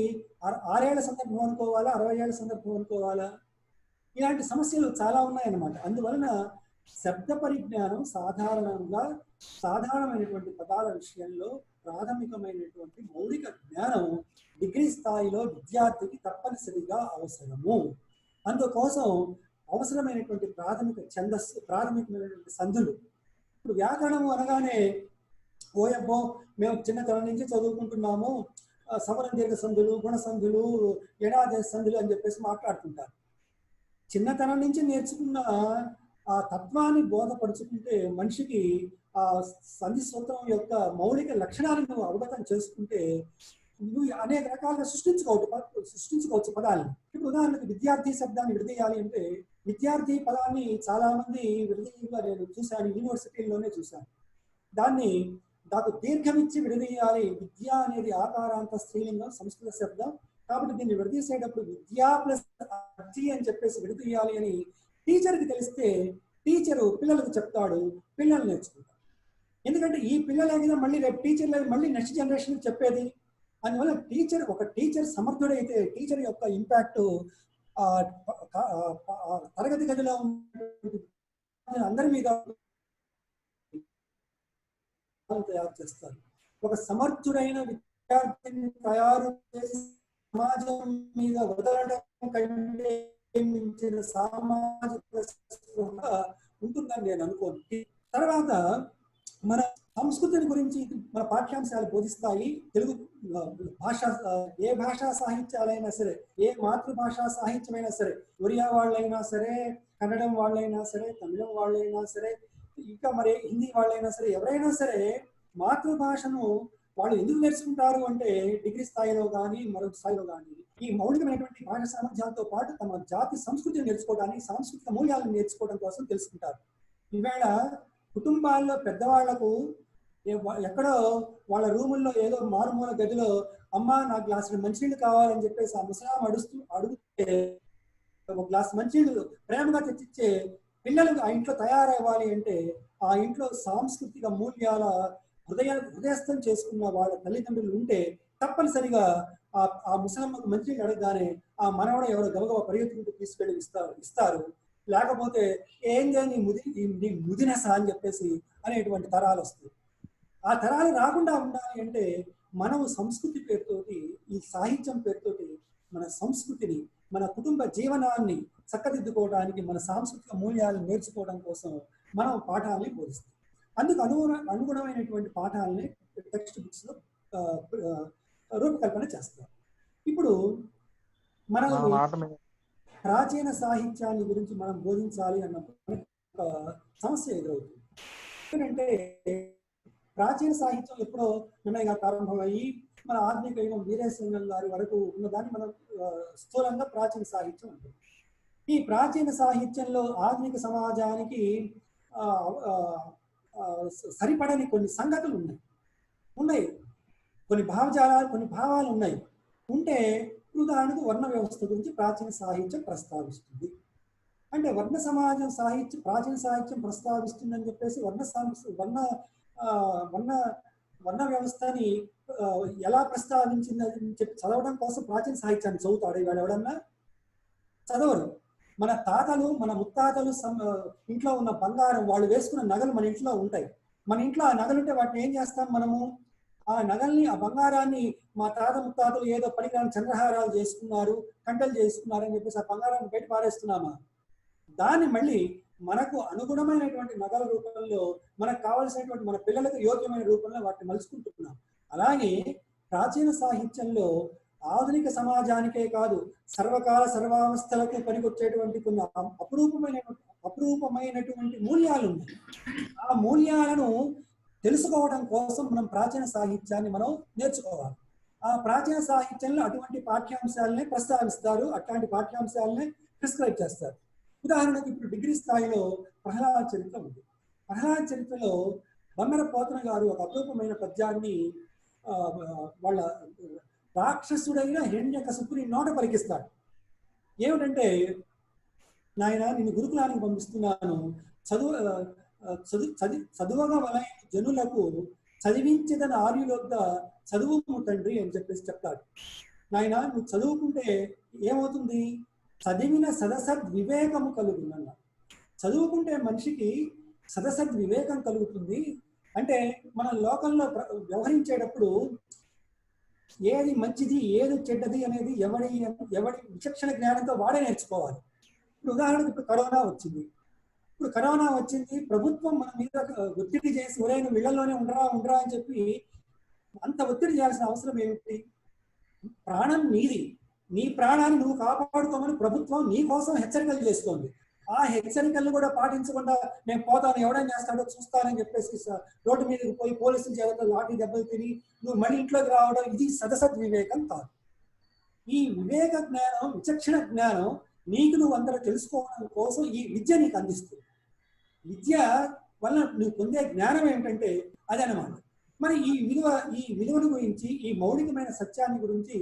6 ఏళ్ల సందర్భం అనుకోవాలా, 60 ఏళ్ల సందర్భం అనుకోవాలా, ఇలాంటి సమస్యలు చాలా ఉన్నాయన్నమాట. అందువలన శబ్ద పరిజ్ఞానం సాధారణమైనటువంటి పదాల విషయంలో ప్రాథమికమైనటువంటి మౌలిక జ్ఞానం డిగ్రీ స్థాయిలో విద్యార్థికి తప్పనిసరిగా అవసరము. అందుకోసం అవసరమైనటువంటి ప్రాథమికమైనటువంటి సంధులు. ఇప్పుడు వ్యాకరణము అనగానే ఓయబ్బో మేము చిన్నతనం నుంచి చదువుకుంటున్నాము, సవరణ దీర్ఘ సంధులు, గుణ సంధులు, ఎడాదేశ సంధులు అని చెప్పేసి మాట్లాడుతుంటారు. చిన్నతనం నుంచి నేర్చుకున్న ఆ తత్వాన్ని బోధపరుచుకుంటే మనిషికి ఆ సంధి సూత్రం యొక్క మౌలిక లక్షణాలను నువ్వు అవగతం చేసుకుంటే నువ్వు అనేక రకాలుగా సృష్టించుకోవచ్చు పదాలను. ఇప్పుడు ఉదాహరణకు విద్యార్థి శబ్దాన్ని విడదీయాలి అంటే, విద్యార్థి పదాన్ని చాలా మంది విడదీయగా నేను చూశాను, యూనివర్సిటీల్లోనే చూశాను. దానికి దీర్ఘమిచ్చి విడదీయాలి. విద్య అనేది ఆకారాంత స్త్రీలింగం, సంస్కృత శబ్దం కాబట్టి దీన్ని విడదీసేటప్పుడు విద్యా ప్లస్ అర్థి అని చెప్పేసి విడదీయాలి అని టీచర్కి తెలిస్తే టీచరు పిల్లలకు చెప్తాడు, పిల్లలు నేర్చుకుంటారు. ఎందుకంటే ఈ పిల్లలే కదా మళ్ళీ రేపు టీచర్లు మళ్ళీ నెక్స్ట్ జనరేషన్ చెప్పేది. అందువల్ల ఒక టీచర్ సమర్థుడైతే టీచర్ యొక్క ఇంపాక్ట్ తరగతి గదిలో అందరి మీద తయారు చేస్తారు. ఒక సమర్థుడైన విద్యార్థిని తయారు చేసి సమాజం మీద వదలడం కంటే మించిన సామాజిక స్పృహ ఉంటుందని నేను అనుకోను. తర్వాత మన సంస్కృతిని గురించి మన పాఠ్యాంశాలు బోధిస్తాయి. తెలుగు భాష, ఏ భాషా సాహిత్యాలైనా సరే, ఏ మాతృభాషా సాహిత్యమైనా సరే, ఒరియా వాళ్ళైనా సరే, కన్నడం వాళ్ళైనా సరే, తమిళం వాళ్ళైనా సరే, ఇంకా మరి హిందీ వాళ్ళైనా సరే, ఎవరైనా సరే మాతృభాషను వాళ్ళు ఎందుకు నేర్చుకుంటారు అంటే డిగ్రీ స్థాయిలో కానీ మరొక స్థాయిలో కానీ ఈ మౌలికమైనటువంటి భాష సామర్థ్యాలతో పాటు తమ జాతి సంస్కృతిని నేర్చుకోవడానికి, సాంస్కృతిక మూల్యాలను నేర్చుకోవడం కోసం తెలుసుకుంటారు. ఈవేళ కుటుంబాల్లో పెద్దవాళ్లకు ఎక్కడో వాళ్ళ రూముల్లో ఏదో మారుమూల గదిలో అమ్మ నాకు గ్లాసు మంచినీళ్ళు కావాలని చెప్పేసి ఆ ముసలాం అడిగితే ఒక గ్లాస్ మంచినీళ్ళు ప్రేమగా తెచ్చిచ్చే పిల్లలు ఆ ఇంట్లో తయారవ్వాలి అంటే ఆ ఇంట్లో సాంస్కృతిక మూల్యాల హృదయస్థం చేసుకున్న వాళ్ళ తల్లిదండ్రులు ఉంటే తప్పనిసరిగా ఆ ముసలమ్మకు మంచినీళ్ళు అడగగానే ఆ మనవడ ఎవరో గబగబా పరిగెత్తుకుంటూ తీసుకెళ్ళి ఇస్తారు. లేకపోతే ఏందే నీ ముదినస అని చెప్పేసి అనేటువంటి తరాలు వస్తాయి. ఆ తరాలు రాకుండా ఉండాలి అంటే మనం సంస్కృతి పేరుతోటి, ఈ సాహిత్యం పేరుతోటి మన సంస్కృతిని, మన కుటుంబ జీవనాన్ని చక్కదిద్దుకోవడానికి, మన సాంస్కృతిక మూల్యాలను నేర్చుకోవడం కోసం మనం పాఠాలని బోధిస్తాం. అందుకు అనుగుణమైనటువంటి పాఠాలని టెక్స్ట్ బుక్స్ లో రూపకల్పన చేస్తాం. ఇప్పుడు మనం ప్రాచీన సాహిత్యాన్ని గురించి మనం బోధించాలి అన్నప్పుడు ఒక సమస్య ఎదురవుతుంది. ఏంటంటే ప్రాచీన సాహిత్యం ఎప్పుడో నిన్నగా ప్రారంభమయ్యి మన ఆధునిక యుగం వీరేశలింగం గారి వరకు ఉన్నదాన్ని మనం స్థూలంగా ప్రాచీన సాహిత్యం ఉంటుంది. ఈ ప్రాచీన సాహిత్యంలో ఆధునిక సమాజానికి సరిపడని కొన్ని సంగతులు ఉన్నాయి, కొన్ని భావజాలాలు, కొన్ని భావాలు ఉన్నాయి. ఉంటే ఉదాహరణకు వర్ణ వ్యవస్థ గురించి ప్రాచీన సాహిత్యం ప్రస్తావిస్తుంది. అంటే వర్ణ సమాజం ప్రాచీన సాహిత్యం ప్రస్తావిస్తుందని చెప్పేసి వర్ణ వ్యవస్థని ఎలా ప్రస్తావించిందని చెప్పి చదవడం కోసం ప్రాచీన సాహిత్యాన్ని చదువుతాడు ఇవాళ ఎవడన్నా? చదవరు. మన తాతలు, మన ముత్తాతలు ఇంట్లో ఉన్న బంగారం, వాళ్ళు వేసుకున్న నగలు మన ఇంట్లో ఉంటాయి. మన ఇంట్లో ఆ నగలుంటే వాటిని ఏం చేస్తాం మనము? ఆ నగల్ని, ఆ బంగారాన్ని మా తాత ముత్తాతలు ఏదో పనికిరాని చంద్రహారాలు చేసుకున్నారు, కంటలు చేసుకున్నారు అని చెప్పేసి ఆ బంగారాన్ని బయట పారేస్తున్నామా? దాన్ని మళ్ళీ మనకు అనుగుణమైనటువంటి నగల రూపంలో, మనకు కావాల్సినటువంటి మన పిల్లలకు యోగ్యమైన రూపంలో వాటిని మలుచుకుంటున్నాం. అలాగే ప్రాచీన సాహిత్యంలో ఆధునిక సమాజానికే కాదు, సర్వకాల సర్వావస్థలకు పనికొచ్చేటువంటి కొన్ని అపురూపమైనటువంటి మూల్యాలు ఉన్నాయి. ఆ మూల్యాలను తెలుసుకోవడం కోసం మనం ప్రాచీన సాహిత్యాన్ని మనం నేర్చుకోవాలి. ఆ ప్రాచీన సాహిత్యంలో అటువంటి పాఠ్యాంశాలనే ప్రస్తావిస్తారు, అట్లాంటి పాఠ్యాంశాలనే ప్రిస్క్రైబ్ చేస్తారు. ఉదాహరణకు ఇప్పుడు డిగ్రీ స్థాయిలో ప్రహ్లాద చరిత్ర ఉంది. ప్రహ్లాద చరిత్రలో బమ్మెర పోతన గారు ఒక అపరూపమైన పద్యాన్ని వాళ్ళ రాక్షసుడైన హిరణ్యకశిపుని నోట పలికిస్తాడు. ఏమిటంటే, నాయన నిన్ను గురుకులానికి పంపిస్తున్నాను, చదువగా వలైన జనులకు చదివించదని ఆర్యులొద్ద చదువు తండ్రి అని చెప్పేసి చెప్తాడు. నాయన నువ్వు చదువుకుంటే ఏమవుతుంది? చదివిన సదసద్వివేకము కలుగుతుందన్న. చదువుకుంటే మనిషికి సదసద్వివేకం కలుగుతుంది. అంటే మన లోకంలో వ్యవహరించేటప్పుడు ఏది మంచిది, ఏది చెడ్డది అనేది ఎవడి విచక్షణ జ్ఞానంతో వాడే నేర్చుకోవాలి. ఇప్పుడు ఉదాహరణకు ఇప్పుడు కరోనా వచ్చింది. ప్రభుత్వం మన మీద ఒత్తిడి చేసి ఒరే నువ్వు ఇళ్లలోనే ఉండరా అని చెప్పి అంత ఒత్తిడి చేయాల్సిన అవసరం ఏమిటి? ప్రాణం నీది, నీ ప్రాణాన్ని నువ్వు కాపాడుకోమని ప్రభుత్వం నీ కోసం హెచ్చరికలు చేస్తోంది. ఆ హెచ్చరికలను కూడా పాటించకుండా నేను పోతాను, ఎవడైనా చేస్తాడో చూస్తానని చెప్పేసి రోడ్డు మీదకి పోయి పోలీసులు చేత లాఠీ దెబ్బలు తిని నువ్వు మళ్ళీ ఇంట్లోకి రావడం, ఇది సదసద్వివేకం కాదు. ఈ వివేక జ్ఞానం, విచక్షణ జ్ఞానం నీకు నువ్వు అందరూ తెలుసుకోవడం కోసం ఈ విద్య నీకు అందిస్తుంది. విద్య వల్ల నువ్వు పొందే జ్ఞానం ఏమిటంటే అదనమాట. మరి ఈ విలువను గురించి, ఈ మౌలికమైన సత్యాన్ని గురించి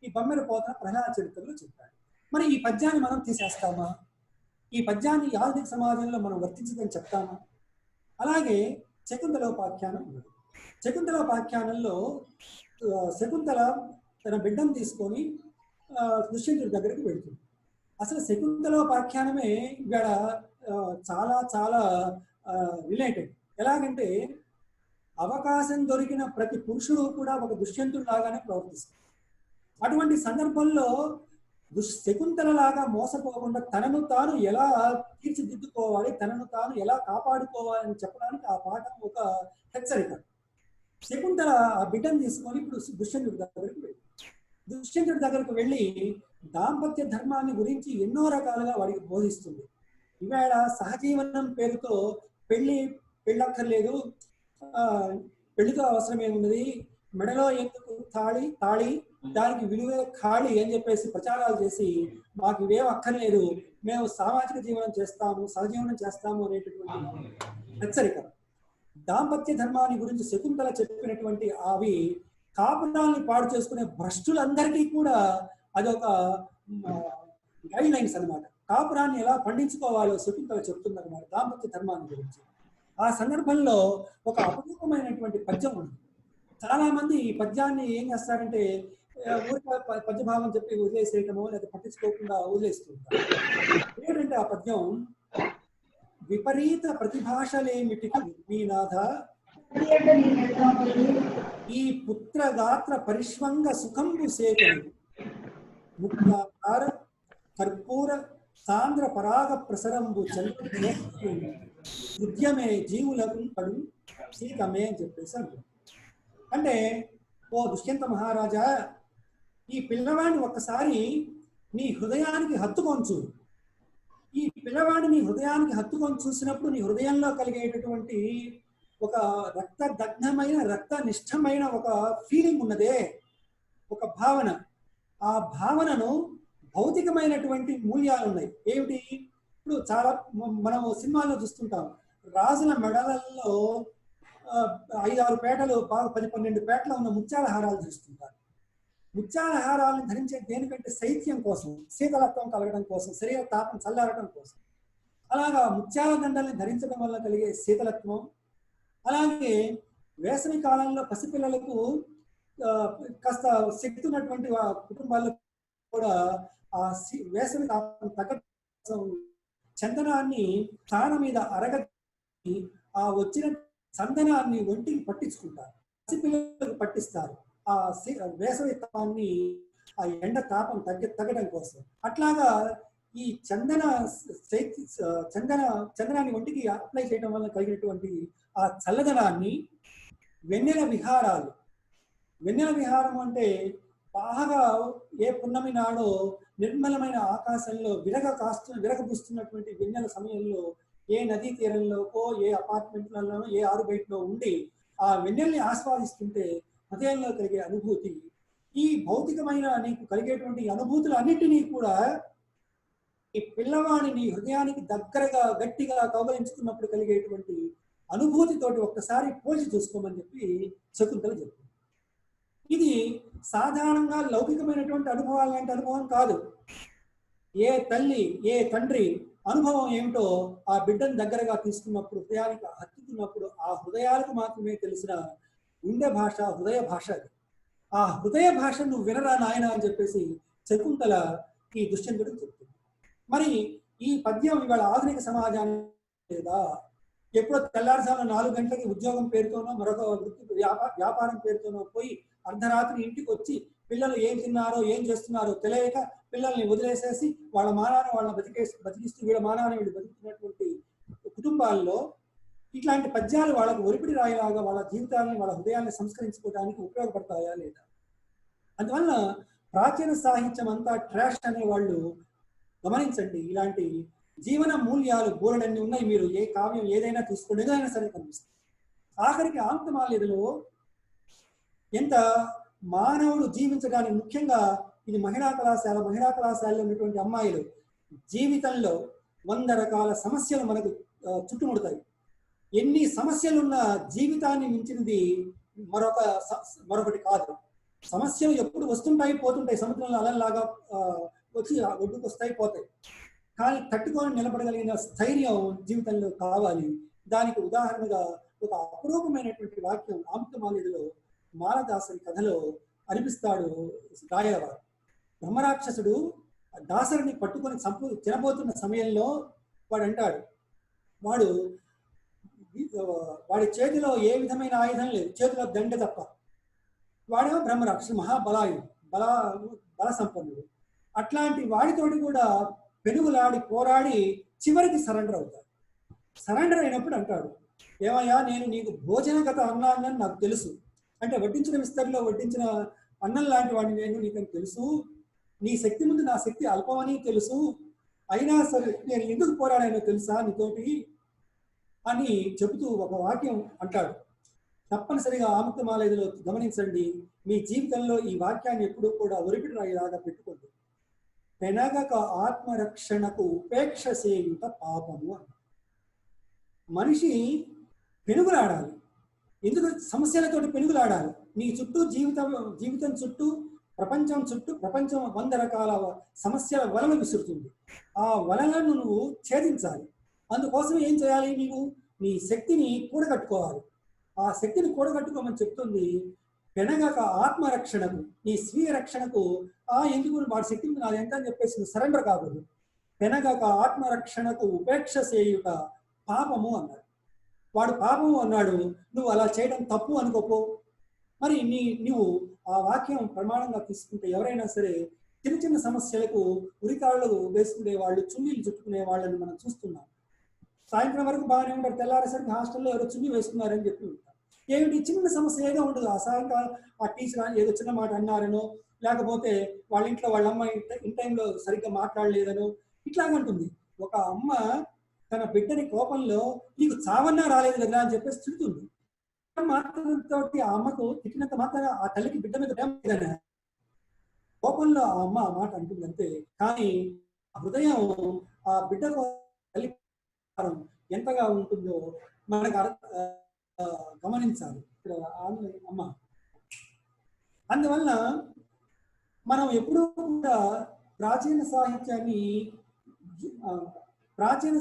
ఈ బమ్మెర పోతన ప్రహ్లాద చరిత్రలో చెప్పాడు. మరి ఈ పద్యాన్ని మనం తీసేస్తామా? ఈ పద్యాన్ని ఆధునిక సమాజంలో మనం వర్తించదని చెప్తామా? అలాగే శకుంతలోపాఖ్యానం ఉన్నది. శకుంతలోపాఖ్యానంలో శకుంతల తన బిడ్డను తీసుకొని దుష్యంతుడి దగ్గరికి వెళుతుంది. అసలు శకుంతలోపాఖ్యానమే ఇక్కడ చాలా చాలా రిలేటెడ్. ఎలాగంటే అవకాశం దొరికిన ప్రతి పురుషుడు కూడా ఒక దుష్యంతుడు లాగానే ప్రవర్తిస్తారు. అటువంటి సందర్భంలో శకుంతల లాగా మోసపోకుండా తనను తాను ఎలా తీర్చిదిద్దుకోవాలి, తనను తాను ఎలా కాపాడుకోవాలని చెప్పడానికి ఆ పాఠం ఒక హెచ్చరిక. శకుంతల ఆ బిడ్డను తీసుకొని ఇప్పుడు దుష్యంతుడి దగ్గరకు వెళ్ళి దాంపత్య ధర్మాన్ని గురించి ఎన్నో రకాలుగా వాడికి బోధిస్తుంది. ఇవాళ సహజీవనం పేరుతో పెళ్ళక్కర్లేదు, పెళ్లితో అవసరం ఏమున్నది, మెడలో ఎందుకు తాళి దానికి విలువే ఖాళీ అని చెప్పేసి ప్రచారాలు చేసి మాకు ఇవేం అక్కర్లేదు, మేము సామాజిక జీవనం చేస్తాము, సహజీవనం చేస్తాము అనేటటువంటి హెచ్చరిక. దాంపత్య ధర్మాన్ని గురించి శకుంతల చెప్పినటువంటి అవి కాపురాల్ని పాడు చేసుకునే భ్రష్టులందరికీ కూడా అదొక గైడ్ లైన్స్ అనమాట. కాపురాన్ని ఎలా పండించుకోవాలో శకుంతల చెప్తుందన్నమాట దాంపత్య ధర్మాన్ని గురించి. ఆ సందర్భంలో ఒక అపూర్వమైనటువంటి పద్యం ఉంది. చాలా మంది ఈ పద్యాన్ని ఏం చేస్తారంటే ఊరిక పద్యభావం చెప్పి వదిలేసేయటమో లేదా పట్టించుకోకుండా వదిలేస్తుంటారు. ఏంటంటే ఆ పద్యం, విపరీత ప్రతిభాషలేమిటికి మీనాథ ఈ పుత్రగాత్ర పరిష్వంగ సుఖంబు సేకరి ముక్తాకార కర్పూర సాంద్ర పరాగ ప్రసరంబు ఉద్యమే జీవులకు పడు సీకమే అని చెప్పేసి అంటారు. అంటే ఓ దుష్యంత మహారాజా, ఈ పిల్లవాడిని ఒక్కసారి నీ హృదయానికి హత్తుకొని చూడు. ఈ పిల్లవాడిని నీ హృదయానికి హత్తుకొని చూసినప్పుడు నీ హృదయంలో కలిగేటటువంటి ఒక రక్తదగ్ధమైన రక్తనిష్టమైన ఒక ఫీలింగ్ ఉన్నదే, ఒక భావన. ఆ భావనను భౌతికమైనటువంటి మూల్యాలు ఉన్నాయి. ఏమిటి? ఇప్పుడు చాలా మనం సినిమాల్లో చూస్తుంటాం, రాజుల మెడలలో 5-6 పేటలు, బాగా 10-12 పేటలు ఉన్న ముత్యాల హారాలు చూస్తుంటారు. ముత్యాల హారాలను ధరించే దేనికంటే శైత్యం కోసం, శీతలత్వం కలగడం కోసం, శరీర తాపం చల్లారడం కోసం. అలాగా ముత్యాల దండల్ని ధరించడం వల్ల కలిగే శీతలత్వం, అలాగే వేసవి కాలంలో పసిపిల్లలకు కాస్త శక్తి ఉన్నటువంటి కుటుంబాల్లో కూడా ఆ వేసవి తాపం తగ్గడం చందనాన్ని తాన మీద అరగి ఆ వచ్చిన చందనాన్ని ఒంటికి పట్టించుకుంటారు, పసిపిల్లలకు పట్టిస్తారు ఆ వేసవి తాపాన్ని, ఆ ఎండ తాపం తగ్గడం కోసం. అట్లాగా ఈ చందనాన్ని ఒంటికి అప్లై చేయడం వల్ల కలిగినటువంటి ఆ చల్లదనాన్ని వెన్నెల విహారాలు. వెన్నెల విహారం అంటే బాగా ఏ పున్నమి నాడో నిర్మలమైన ఆకాశంలో విరగబూస్తున్నటువంటి వెన్నెల సమయంలో ఏ నదీ తీరంలోకో, ఏ అపార్ట్మెంట్లలోనో, ఏ ఆరు బయటలో ఉండి ఆ వెన్నెల్ని ఆస్వాదిస్తుంటే హృదయంలో కలిగే అనుభూతి, ఈ భౌతికమైన నీకు కలిగేటువంటి అనుభూతులు అన్నింటినీ కూడా ఈ పిల్లవాడిని హృదయానికి దగ్గరగా గట్టిగా కౌగలించుకున్నప్పుడు కలిగేటువంటి అనుభూతితోటి ఒక్కసారి పోల్చి చూసుకోమని చెప్పి శకుంతల చెప్తుంది. ఇది సాధారణంగా లౌకికమైనటువంటి అనుభవాలు లాంటి అనుభవం కాదు. ఏ తల్లి, ఏ తండ్రి అనుభవం ఏమిటో ఆ బిడ్డను దగ్గరగా తీసుకున్నప్పుడు, హృదయానికి హత్తుకున్నప్పుడు ఆ హృదయాలకు మాత్రమే తెలిసిన గుండె భాష, హృదయ భాష అది. ఆ హృదయ భాష నువ్వు వినరా నాయన అని చెప్పేసి శకుంతల ఈ దుష్యంతుడికి చెప్తుంది. మరి ఈ పద్యం ఇవాళ ఆధునిక సమాజానికి లేదా, ఎప్పుడో తెల్లారుజామున 4 గంటలకి ఉద్యోగం పేరుతోనో మరొక వ్యాపారం పేరుతోనో పోయి అర్ధరాత్రి ఇంటికి వచ్చి పిల్లలు ఏం తిన్నారో ఏం చేస్తున్నారో తెలియక పిల్లల్ని వదిలేసేసి వాళ్ళ మానాన్ని వాళ్ళని బతికిస్తూ వీళ్ళ మానాన్ని వీళ్ళు బతుకుతున్నటువంటి కుటుంబాల్లో ఇట్లాంటి పద్యాలు వాళ్ళకు ఒరిపిడి రాయలాగా వాళ్ళ జీవితాన్ని, వాళ్ళ హృదయాన్ని సంస్కరించుకోవడానికి ఉపయోగపడతాయా లేదా? అందువల్ల ప్రాచీన సాహిత్యం అంతా ట్రాష్ అనే వాళ్ళు గమనించండి. ఇలాంటి జీవన మూల్యాలు బోలెడన్ని ఉన్నాయి. మీరు ఏ కావ్యం ఏదైనా తీసుకోండి, ఏదైనా సరే కనిపిస్తుంది. ఆఖరికి ఆంతమాల్యదలో ఎంత మానవుడు జీవించడానికి, ముఖ్యంగా ఇది మహిళా కళాశాలలో ఉన్నటువంటి అమ్మాయిలు జీవితంలో 100 రకాల సమస్యలు మనకు చుట్టుముడతాయి. ఎన్ని సమస్యలున్న జీవితాన్ని మించినది మరొకటి కాదు. సమస్యలు ఎప్పుడు వస్తుంటాయి పోతుంటాయి, సముద్రంలో అలల్లాగా వచ్చి ఒడ్డుకు వస్తాయి పోతాయి. కానీ తట్టుకొని నిలబడగలిగిన స్థైర్యం జీవితంలో కావాలి. దానికి ఉదాహరణగా ఒక అపురూపమైనటువంటి వాక్యం ఆంతమాల్యదలో మాలదాసరి కథలో అనిపిస్తాడు రాయలవారు. బ్రహ్మరాక్షసుడు దాసరిని పట్టుకొని తినబోతున్న సమయంలో వాడు అంటాడు, వాడు వాడి చేతిలో ఏ విధమైన ఆయుధం లేదు, చేతిలో దండ తప్ప. వాడేమో బ్రహ్మరాక్షసు, మహాబలాయుడు, బల సంపన్నుడు. అట్లాంటి వాడితోటి కూడా పెనుగులాడి పోరాడి చివరికి సరెండర్ అవుతాడు. సరెండర్ అయినప్పుడు అంటాడు, ఏమయ్యా నేను నీకు భోజనగత అన్నానని నాకు తెలుసు, అంటే వడ్డించిన విస్తరిలో వడ్డించిన అన్నం లాంటి వాడిని నేను నీకని తెలుసు, నీ శక్తి ముందు నా శక్తి అల్పమని తెలుసు, అయినా సరే నేను ఎందుకు పోరాడానో తెలుసా నీతోటి అని చెబుతూ ఒక వాక్యం అంటాడు. తప్పనిసరిగా ఆముక్తమాలయలో గమనించండి, మీ జీవితంలో ఈ వాక్యాన్ని ఎప్పుడూ కూడా ఒరిపిడి రాయిలాగా పెట్టుకోండి. పెనగక ఆత్మరక్షణకు ఉపేక్ష సేయుట పాపము అన్న. మనిషి పెనుగులాడాలి. ఎందుకు సమస్యలతోటి పెనుగులాడాలి? నీ చుట్టూ జీవితం చుట్టూ ప్రపంచం చుట్టూ ప్రపంచం 100 రకాల సమస్యల వలలు విసురుతుంది. ఆ వలలను నువ్వు ఛేదించాలి. అందుకోసం ఏం చేయాలి? నీవు నీ శక్తిని కూడగట్టుకోవాలి. ఆ శక్తిని కూడగట్టుకోమని చెప్తుంది. పెనగక ఆత్మరక్షణకు, నీ స్వీయ రక్షణకు ఎందుకు వాడి శక్తి నాది ఎంత అని చెప్పేసి సరెండర్ కాకూడదు. పెనగక ఆత్మరక్షణకు ఉపేక్ష చేయుట పాపము అన్నాడు. వాడు పాపము అన్నాడు, నువ్వు అలా చేయడం తప్పు అనుకోపో. మరి నువ్వు ఆ వాక్యం ప్రమాణంగా తీసుకుంటే ఎవరైనా సరే చిన్న చిన్న సమస్యలకు ఉరికాళ్ళు వేసుకునే వాళ్ళు, చున్నీలు చుట్టుకునే వాళ్ళని మనం చూస్తున్నాం. సాయంత్రం వరకు బాగానే ఉంటారు, తెల్లారేసరికి హాస్టల్లో ఎవరో చున్నీ వేసుకున్నారని చెప్పి ఉంటారు. ఏమిటి చిన్న సమస్య ఏదో ఉండదు. ఆ సాయంకాలం ఆ టీచర్ ఏదో చిన్న మాట అన్నారనో, లేకపోతే వాళ్ళ ఇంట్లో వాళ్ళ అమ్మ ఇన్ టైంలో సరిగ్గా మాట్లాడలేదనో ఇట్లాగంటుంది. ఒక అమ్మ తన బిడ్డని కోపంలో నీకు చావన్నా రాలేదు కదా అని చెప్పేసి తిడుతుంది. మాత్రంతో ఆ అమ్మకు తిట్టినంత మాత్రం ఆ తల్లికి బిడ్డ మీద ప్రేమ కోపంలో ఆ అమ్మ ఆ మాట అంటుంది అంతే. కానీ హృదయం ఆ బిడ్డ తల్లి ఎంతగా ఉంటుందో మనకు గమనించాలి ఇక్కడ అమ్మ. అందువల్ల మనం ఎప్పుడూ కూడా ప్రాచీన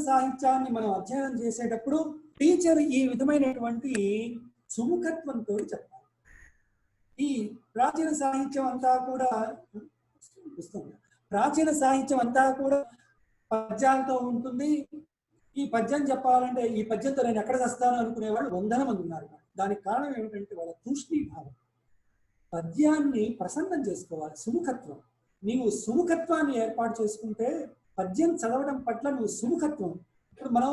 సాహిత్యాన్ని మనం అధ్యయనం చేసేటప్పుడు టీచర్ ఈ విధమైనటువంటి సుముఖత్వంతో చెప్పాలి. ఈ ప్రాచీన సాహిత్యం అంతా కూడా పద్యాలతో ఉంటుంది. ఈ పద్యం చెప్పాలంటే ఈ పద్యంతో నేను ఎక్కడ వస్తాను అనుకునే వాళ్ళు 100 మంది ఉన్నారు. దానికి కారణం ఏమిటంటే వాళ్ళ తూష్ణీభావం. పద్యాన్ని ప్రసన్నం చేసుకోవాలి, సుముఖత్వం. నీవు సుముఖత్వాన్ని ఏర్పాటు చేసుకుంటే పద్యం చదవడం పట్ల నువ్వు సుముఖత్వం. ఇప్పుడు మనం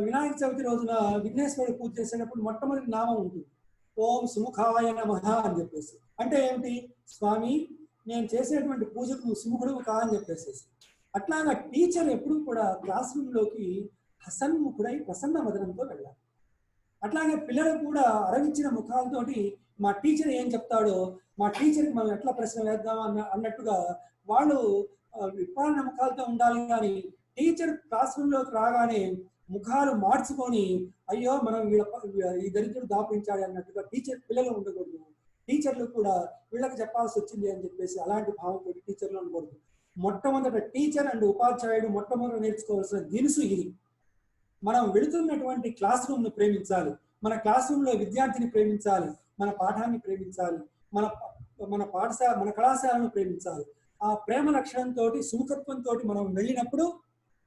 వినాయక చవితి రోజున విఘ్నేశ్వరుడు పూజ చేసేటప్పుడు మొట్టమొదటి నామం ఉంటుంది, ఓం సుముఖాయ నమః అని చెప్పేసి. అంటే ఏమిటి? స్వామి నేను చేసేటువంటి పూజకు నువ్వు సుముఖుడు కా అని చెప్పేసి. అట్లాగా టీచర్ ఎప్పుడు కూడా క్లాస్ రూమ్లోకి హసన్ముఖుడై ప్రసన్న వదనంతో వెళ్ళాలి. అట్లాగే పిల్లలు కూడా అరవించిన ముఖాలతోటి మా టీచర్ ఏం చెప్తాడో, మా టీచర్కి మనం ఎట్లా ప్రశ్న వేద్దాం అన్నట్టుగా వాళ్ళు విప్పాలన ముఖాలతో ఉండాలి. కానీ టీచర్ క్లాస్ రూమ్లోకి రాగానే ముఖాలు మార్చుకొని అయ్యో మనం ఈ దరిద్రుడు దాపించాడు అన్నట్టుగా పిల్లలు ఉండకూడదు. టీచర్లు కూడా వీళ్ళకి చెప్పాల్సి వచ్చింది అని చెప్పేసి అలాంటి భావంతో టీచర్లు ఉండకూడదు. మొట్టమొదట టీచర్ అండ్ ఉపాధ్యాయుడు మొట్టమొదట నేర్చుకోవాల్సిన దినుసు ఇది. మనం వెళుతున్నటువంటి క్లాస్ రూమ్ ను ప్రేమించాలి, మన క్లాస్ రూమ్ లో విద్యార్థిని ప్రేమించాలి, మన పాఠాన్ని ప్రేమించాలి, మన పాఠశాల మన కళాశాలను ప్రేమించాలి. ఆ ప్రేమ లక్షణంతో సుముఖత్వంతో మనం వెళ్ళినప్పుడు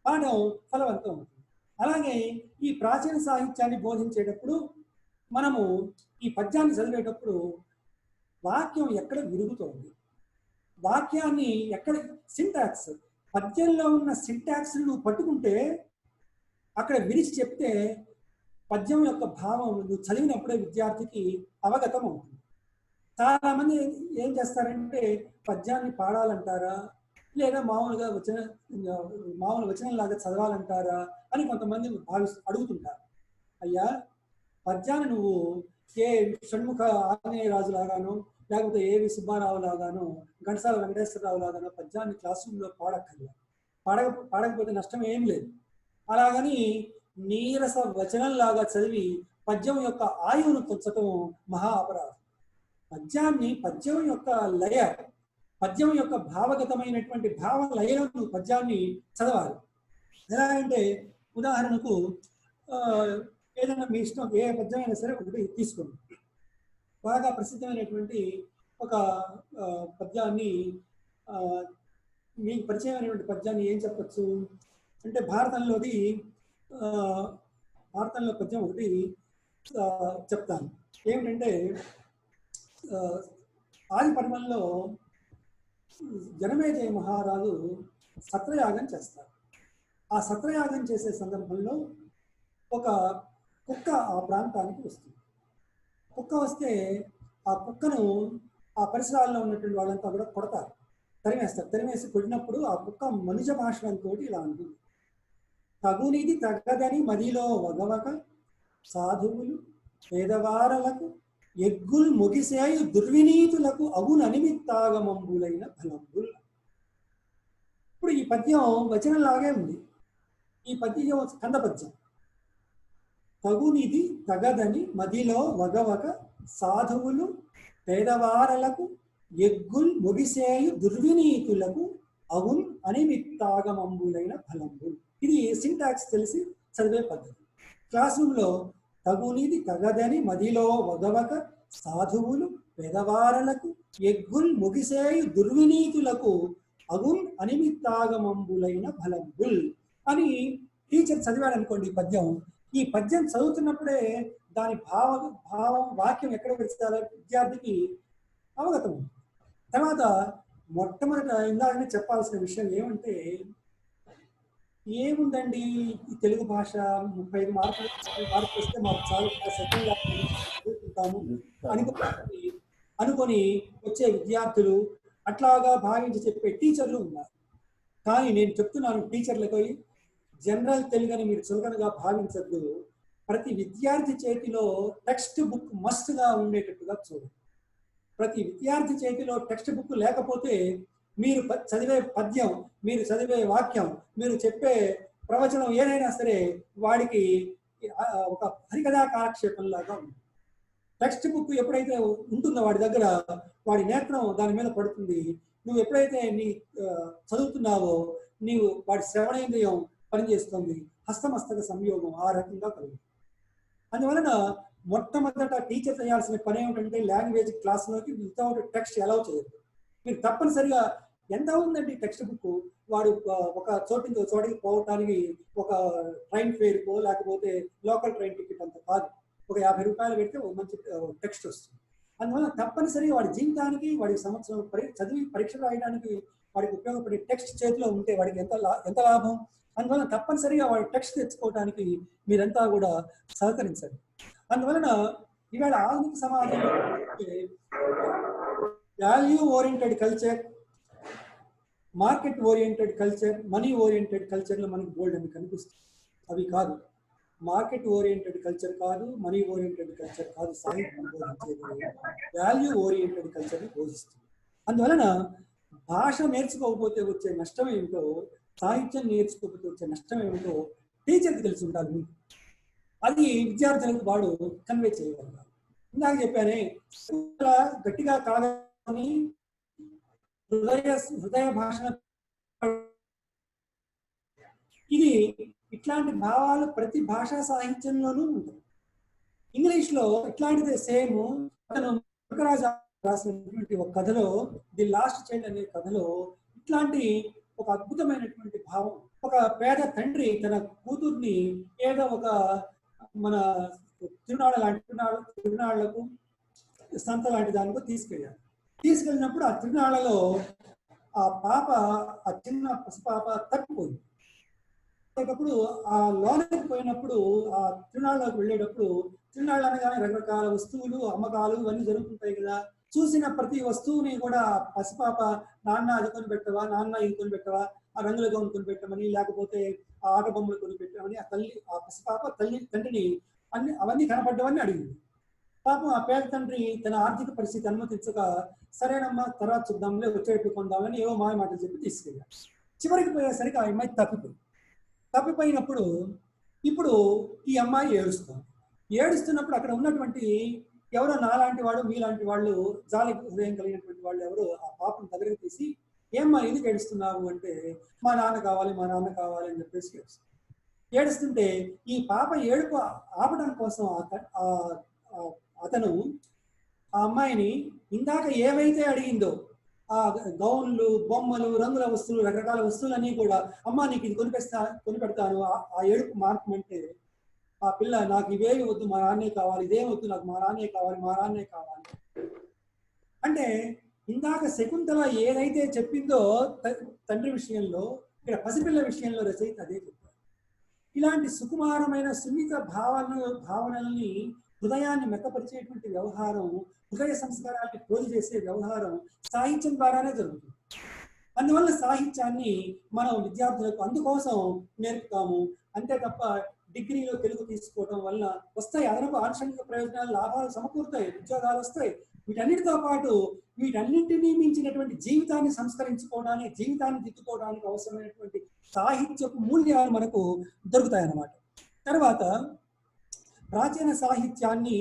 పాఠం ఫలవంతం అవుతుంది. అలాగే ఈ ప్రాచీన సాహిత్యాన్ని బోధించేటప్పుడు మనము ఈ పద్యాన్ని చదివేటప్పుడు వాక్యం ఎక్కడ విరుగుతోంది, వాక్యాన్ని ఎక్కడ సింటాక్స్, పద్యంలో ఉన్న సింటాక్స్ నువ్వు పట్టుకుంటే అక్కడ విరిచి చెప్తే పద్యం యొక్క భావం నువ్వు చదివినప్పుడే విద్యార్థికి అవగతం అవుతుంది. చాలా మంది ఏం చేస్తారంటే పద్యాన్ని పాడాలంటారా లేదా మామూలు వచనంలాగా చదవాలంటారా అని కొంతమంది అడుగుతుంటారు. అయ్యా పద్యాన్ని నువ్వు ఏ షణ్ముఖ ఆంజనేయ రాజు లాగానో లేకపోతే ఏవి సుబ్బారావు లాగానో ఘంటసాల వెంకటేశ్వరరావు లాగానో పద్యాన్ని క్లాస్ రూమ్లో పాడక్కర్లేదు. పాడకపోతే నష్టం ఏం లేదు. అలాగని నీరస వచనంలాగా చదివి పద్యం యొక్క ఆయువును పెంచటం మహా అపరాధం. పద్యం యొక్క లయ, పద్యం యొక్క భావగతమైనటువంటి భావ లయను పద్యాన్ని చదవాలి. ఎలా అంటే ఉదాహరణకు ఏదైనా మీ ఇష్టం ఏ పద్యం అయినా సరే ఒకటి తీసుకోండి. బాగా ప్రసిద్ధమైనటువంటి ఒక పద్యాన్ని మీకు పరిచయమైనటువంటి పద్యాన్ని ఏం చెప్పచ్చు అంటే భారతంలోది భారతంలో పద్యం ఒకటి చెప్తాను. ఏమిటంటే ఆది పర్వంలో జనమేజయ మహారాజు సత్రయాగం చేస్తారు. ఆ సత్రయాగం చేసే సందర్భంలో ఒక కుక్క ఆ ప్రాంతానికి వస్తుంది. కుక్క వస్తే ఆ కుక్కను ఆ పరిసరాల్లో ఉన్నటువంటి వాళ్ళంతా కూడా కొడతారు, తరిమేస్తారు. తరిమేసి కొట్టినప్పుడు ఆ కుక్క మనుజ భాషలంతో ఇలా ఉంటుంది: తగునిది తగ్గదని మదిలో వగవక సాధువులు పేదవారలకు ఎగ్గుల్ ముగిసేయు దుర్వినీతులకు అవుననిమిత్తాగమంబులైన ఫలంబుల్. ఇప్పుడు ఈ పద్యం వచనంలాగే ఉంది. ఈ పద్యం కంద పద్యం. తగునిది తగదని మదిలో వగవక సాధువులు పేదవారలకు ఎగ్గుల్ ముగిసేయు దుర్వినీతులకు అవున్ అనిమిత్తాగమంబులైన ఫలంబుల్. ఇది సింటాక్స్ తెలిసి చదివే పద్ధతి. క్లాస్ రూమ్లో తగునిది తగదని మదిలో వగవక సాధువులు పెదవారలకు ఎగ్గుల్ ముగిసేయు దుర్వినీతులకు అగున్ అనిమిత్తాగమంబులైన ఫలంబుల్ అని టీచర్ చదివాడు అనుకోండి. ఈ పద్యం చదువుతున్నప్పుడే దాని భావం వాక్యం ఎక్కడ పెడతారో విద్యార్థికి అవగతం ఉంది. తర్వాత మొట్టమొదట ఇందాకనే చెప్పాల్సిన విషయం ఏమంటే, ఏముందండి ఈ తెలుగు భాష 35 మార్కులు వస్తే మాకు చాలు, సెకండ్ చదువుకుంటాము అనుకొని వచ్చే విద్యార్థులు, అట్లాగా భావించి చెప్పే టీచర్లు ఉన్నారు. కానీ నేను చెప్తున్నాను టీచర్లకు, జనరల్ తెలుగుని మీరు చులకనగా భావించద్దు. ప్రతి విద్యార్థి చేతిలో టెక్స్ట్ బుక్ మస్ట్గా ఉండేటట్టుగా చూడండి. ప్రతి విద్యార్థి చేతిలో టెక్స్ట్ బుక్ లేకపోతే మీరు చదివే పద్యం, మీరు చదివే వాక్యం, మీరు చెప్పే ప్రవచనం ఏదైనా సరే వాడికి ఒక హరికథా కాలక్షేపంలాగా ఉంది. టెక్స్ట్ బుక్ ఎప్పుడైతే ఉంటుందో వాడి దగ్గర, వాడి నేత్రం దాని మీద పడుతుంది. నువ్వు ఎప్పుడైతే నీ చదువుతున్నావో నీవు వాడి శ్రవణేంద్రియం పనిచేస్తుంది, హస్తమస్తక సంయోగం ఆ రకంగా కలుగుతుంది. అందువలన మొట్టమొదట టీచర్ చేయాల్సిన పని ఏమిటంటే లాంగ్వేజ్ క్లాస్లోకి వితౌట్ టెక్స్ట్ అలౌ చేయదు. మీరు తప్పనిసరిగా ఎంత ఉందండి టెక్స్ట్ బుక్, వాడు ఒక చోటు నుంచి చోటికి పోవటానికి ఒక ట్రైన్ ఫేర్కో లేకపోతే లోకల్ ట్రైన్ టికెట్ అంత కాదు, ఒక 50 రూపాయలు పెడితే ఒక మంచి టెక్స్ట్ వస్తుంది. అందువల్ల తప్పనిసరిగా వాడి జీవితానికి, వాడి సంవత్సరం చదివి పరీక్ష రాయడానికి వాడికి ఉపయోగపడే టెక్స్ట్ చేతిలో ఉంటే వాడికి ఎంత లాభం. అందువలన తప్పనిసరిగా వాడి టెక్స్ట్ తెచ్చుకోవడానికి మీరంతా కూడా సహకరించండి. అందువలన ఇవాళ ఆధునిక సమాజంలో value oriented culture, market oriented culture, money oriented కల్చర్లో మనకు బోల్డ్ అని కనిపిస్తుంది. అవి కాదు. మార్కెట్ ఓరియంటెడ్ కల్చర్ కాదు, మనీ ఓరియంటెడ్ కల్చర్ కాదు. సాహిత్యం బోధించేది వాల్యూ ఓరియంటెడ్ కల్చర్ని బోధిస్తుంది. అందువలన భాష నేర్చుకోకపోతే వచ్చే నష్టం ఏమిటో, సాహిత్యం నేర్చుకోకపోతే వచ్చే నష్టం ఏమిటో టీచర్కి తెలిసి ఉండాలి. అది విద్యార్థులకు వాడు కన్వే చేయగలగాలి. ఇందాక చెప్పానే, గట్టిగా కాదని హృదయ భాష, ఇది ఇట్లాంటి భావాలు ప్రతి భాషా సాహిత్యంలోనూ ఉంటాయి. ఇంగ్లీష్లో ఇట్లాంటిదే సేమ్. అతను మురకరాజు రాసినటువంటి ఒక కథలో, ది లాస్ట్ చైల్డ్ అనే కథలో ఇట్లాంటి ఒక అద్భుతమైనటువంటి భావం. ఒక పేద తండ్రి తన కూతుర్ని ఏదో ఒక మన తిరునాళ్లకు సంత లాంటి దానికో తీసుకెళ్ళినప్పుడు ఆ తిరునాళ్లలో ఆ పాప, ఆ చిన్న పసిపాప తప్పిపోయింది. అప్పుడు ఆ లోనికి పోయినప్పుడు, ఆ తిరునాళ్ళలోకి వెళ్ళేటప్పుడు, తిరునాళ్ళు అనగానే రకరకాల వస్తువులు అమ్మకాలు ఇవన్నీ జరుగుతుంటాయి కదా. చూసిన ప్రతి వస్తువుని కూడా పసిపాప, నాన్న అది కొని పెట్టవా, నాన్న ఇది కొని పెట్టవా, ఆ రంగుల గౌన్ కొని పెట్టమని, లేకపోతే ఆ ఆట బొమ్మలు కొని పెట్టమని ఆ పసిపాప తండ్రిని అవన్నీ కనపడ్డవన్నీ అడిగింది. పాపం ఆ పేద తండ్రి తన ఆర్థిక పరిస్థితి అనుమతించక, సరేనమ్మా తర్వాత చూద్దాంలే, వచ్చేటప్పుడు కొందామని ఏవో మాయ మాటలు చెప్పి తీసుకెళ్ళాడు. చివరికి పోయేసరికి ఆ అమ్మాయి తప్పిపోయినప్పుడు ఇప్పుడు ఈ అమ్మాయి ఏడుస్తున్నప్పుడు అక్కడ ఉన్నటువంటి ఎవరో నాలాంటి వాడు, మీలాంటి వాళ్ళు, జాలి హృదయం కలిగినటువంటి వాళ్ళు ఎవరో ఆ పాపను దగ్గరికి తీసి, ఏమ్మా ఎందుకు ఏడుస్తున్నావు అంటే, మా నాన్న కావాలి అని చెప్పేసి ఏడుస్తుంటే, ఈ పాప ఏడుపు ఆపడం కోసం అతను ఆ అమ్మాయిని ఇందాక ఏవైతే అడిగిందో ఆ గౌన్లు, బొమ్మలు, రంగుల వస్తువులు, రకరకాల వస్తువులన్నీ కూడా అమ్మ నీకు ఇది కొనిపెడతాను ఆ ఏడుపు మార్పమంటే ఆ పిల్ల నాకు ఇవేమి వద్దు మా నాన్నే కావాలి, ఇదేం వద్దు నాకు మా నాన్నే కావాలి, మా నాన్నే కావాలి. అంటే ఇందాక శకుంతల ఏదైతే చెప్పిందో తండ్రి విషయంలో, ఇక్కడ పసిపిల్ల విషయంలో రచయిత అదే చెప్పారు. ఇలాంటి సుకుమారమైన సున్నిత భావనల్ని హృదయాన్ని మెత్తపరిచేటువంటి వ్యవహారం, హృదయ సంస్కారాన్ని పోలి చేసే వ్యవహారం సాహిత్యం ద్వారానే జరుగుతుంది. అందువల్ల సాహిత్యాన్ని మనం విద్యార్థులకు అందుకోసం నేర్పుతాము. అంతే తప్ప డిగ్రీలో తెలుగు తీసుకోవడం వల్ల వస్తాయి అదనపు ఆనుషంగిక ప్రయోజనాలు, లాభాలు సమకూరుతాయి, ఉద్యోగాలు వస్తాయి. వీటన్నిటితో పాటు వీటన్నింటినీ మించినటువంటి జీవితాన్ని సంస్కరించుకోవడానికి, జీవితాన్ని దిద్దుకోవడానికి అవసరమైనటువంటి సాహిత్యపు మూల్యాలు మనకు దొరుకుతాయి అన్నమాట. తర్వాత ప్రాచీన సాహిత్యాన్ని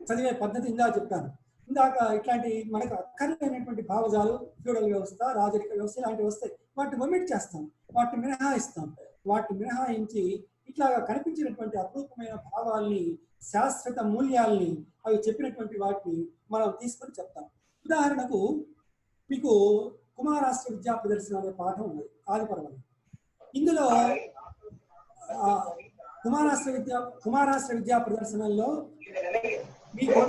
చదివే పద్ధతి చెప్పాను. ఇందాక ఇట్లాంటి మనకు అక్కర్లేనటువంటి భావజాలు, ఫ్యూడల్ వ్యవస్థ, రాజరిక వ్యవస్థ ఇలాంటివి వస్తాయి. వాటిని ఒమిట్ చేస్తాం, వాటిని మినహాయిస్తాం. వాటిని మినహాయించి ఇట్లాగా కనిపించినటువంటి అపరూపమైన భావాల్ని, శాశ్వత మూల్యాల్ని, అవి చెప్పినటువంటి వాటిని మనం తీసుకొని చెప్తాం. ఉదాహరణకు మీకు కుమారాష్ట్ర విద్యా ప్రదర్శన అనే పాఠం ఉన్నది ఆదిపర్వంలో. ఇందులో కుమారాష్ట్ర విద్యా ప్రదర్శనలో మీకు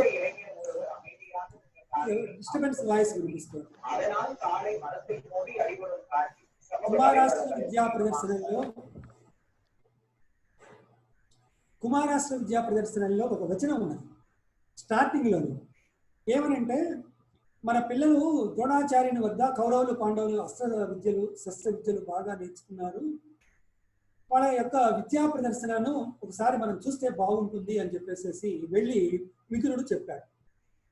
డిస్టర్బెన్స్ వాయిస్ వినిపిస్తుంది. కుమారాష్ట్ర విద్యా ప్రదర్శనలో ఒక వచనం ఉన్నది స్టార్టింగ్ లోనే. ఏమనంటే, మన పిల్లలు ద్రోణాచార్యుని వద్ద కౌరవులు పాండవులు శస్త్ర విద్యలు బాగా నేర్చుకున్నారు, వాళ్ళ యొక్క విద్యా ప్రదర్శనను ఒకసారి మనం చూస్తే బాగుంటుంది అని చెప్పేసి వెళ్ళి మిత్రుడు చెప్పాడు.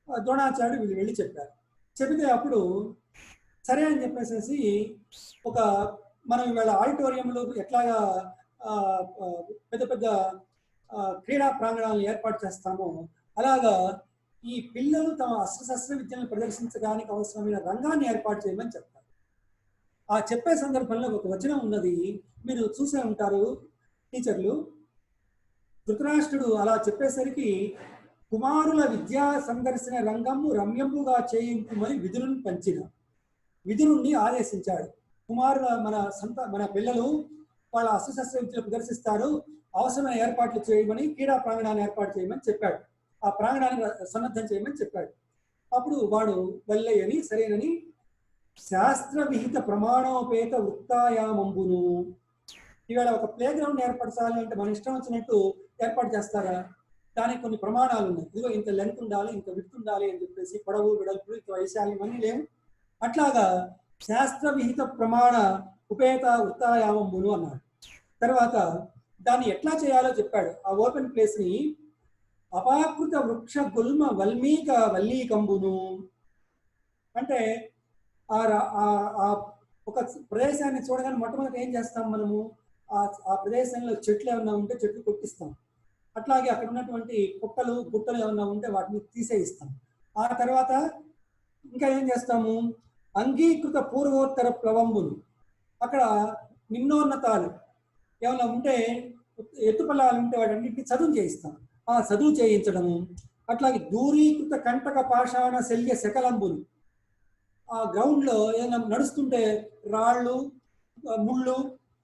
ద్రోణాచార్యుడు వెళ్ళి చెప్పారు. చెబితే అప్పుడు సరే అని చెప్పేసి మనం ఇవాళ ఆడిటోరియంలో ఎట్లాగా పెద్ద పెద్ద క్రీడా ప్రాంగణాలను ఏర్పాటు చేస్తామో అలాగా ఈ పిల్లలు తమ అస్త్రశస్త్ర విద్యను ప్రదర్శించడానికి అవసరమైన రంగాన్ని ఏర్పాటు చేయమని చెప్తారు. ఆ చెప్పే సందర్భంలో ఒక వచనం ఉన్నది, మీరు చూసే ఉంటారు టీచర్లు. ధృతరాష్ట్రుడు అలా చెప్పేసరికి కుమారుల విద్యా సందర్శన రంగము రమ్యముగా చేయించుమని విధులను పంచిన విధులుని ఆదేశించాడు. కుమారుల మన పిల్లలు వాళ్ళ అస్త్రశస్త్ర విద్యలు ప్రదర్శిస్తారు, అవసరమైన ఏర్పాట్లు చేయమని, క్రీడా ప్రాంగణాన్ని ఏర్పాటు చేయమని చెప్పాడు. ఆ ప్రాంగణాన్ని సన్నద్ధం చేయమని చెప్పాడు. అప్పుడు వాడు వల్లయ్యని సరేనని శాస్త్ర విహిత ప్రమాణోపేత వృత్తాయామంబును. ఇవాళ ఒక ప్లే గ్రౌండ్ ఏర్పరచాలి అంటే మన ఇష్టం వచ్చినట్టు ఏర్పాటు చేస్తారా? దానికి కొన్ని ప్రమాణాలు ఉన్నాయి. ఇదిగో ఇంత లెంత్ ఉండాలి, ఇంత విడ్త్ ఉండాలి అని చెప్పేసి, పొడవు, వెడల్పులు, ఇంత వైశాల్యం అన్నీ లేవు. అట్లాగా శాస్త్ర విహిత ప్రమాణ ఉపేత వృత్తాయామంబును అన్నాడు. తర్వాత దాన్ని ఎట్లా చేయాలో చెప్పాడు. ఆ ఓపెన్ ప్లేస్ ని అపాకృత వృక్ష గుల్మ వల్మీక వల్లీకంబును అంటే ఒక ప్రదేశాన్ని చూడగానే మొట్టమొదటి ఏం చేస్తాం మనము, ఆ ప్రదేశంలో చెట్లు ఏమన్నా ఉంటే చెట్లు కొట్టిస్తాం. అట్లాగే అక్కడ ఉన్నటువంటి కుట్టలు గుట్టలు ఏమన్నా ఉంటే వాటిని తీసేయిస్తాం. ఆ తర్వాత ఇంకా ఏం చేస్తాము, అంగీకృత పూర్వోత్తర ప్లవంబులు, అక్కడ నిమ్నోన్నతాలు ఏమైనా ఉంటే, ఎత్తుపల్లాలు ఉంటే వాటన్నింటినీ చదువు చేయిస్తాం. ఆ చదువు చేయించడము. అట్లాగే దూరీకృత కంటక పాషాణ శల్య శకలంబులు, ఆ గ్రౌండ్లో ఏదైనా నడుస్తుంటే రాళ్ళు, ముళ్ళు,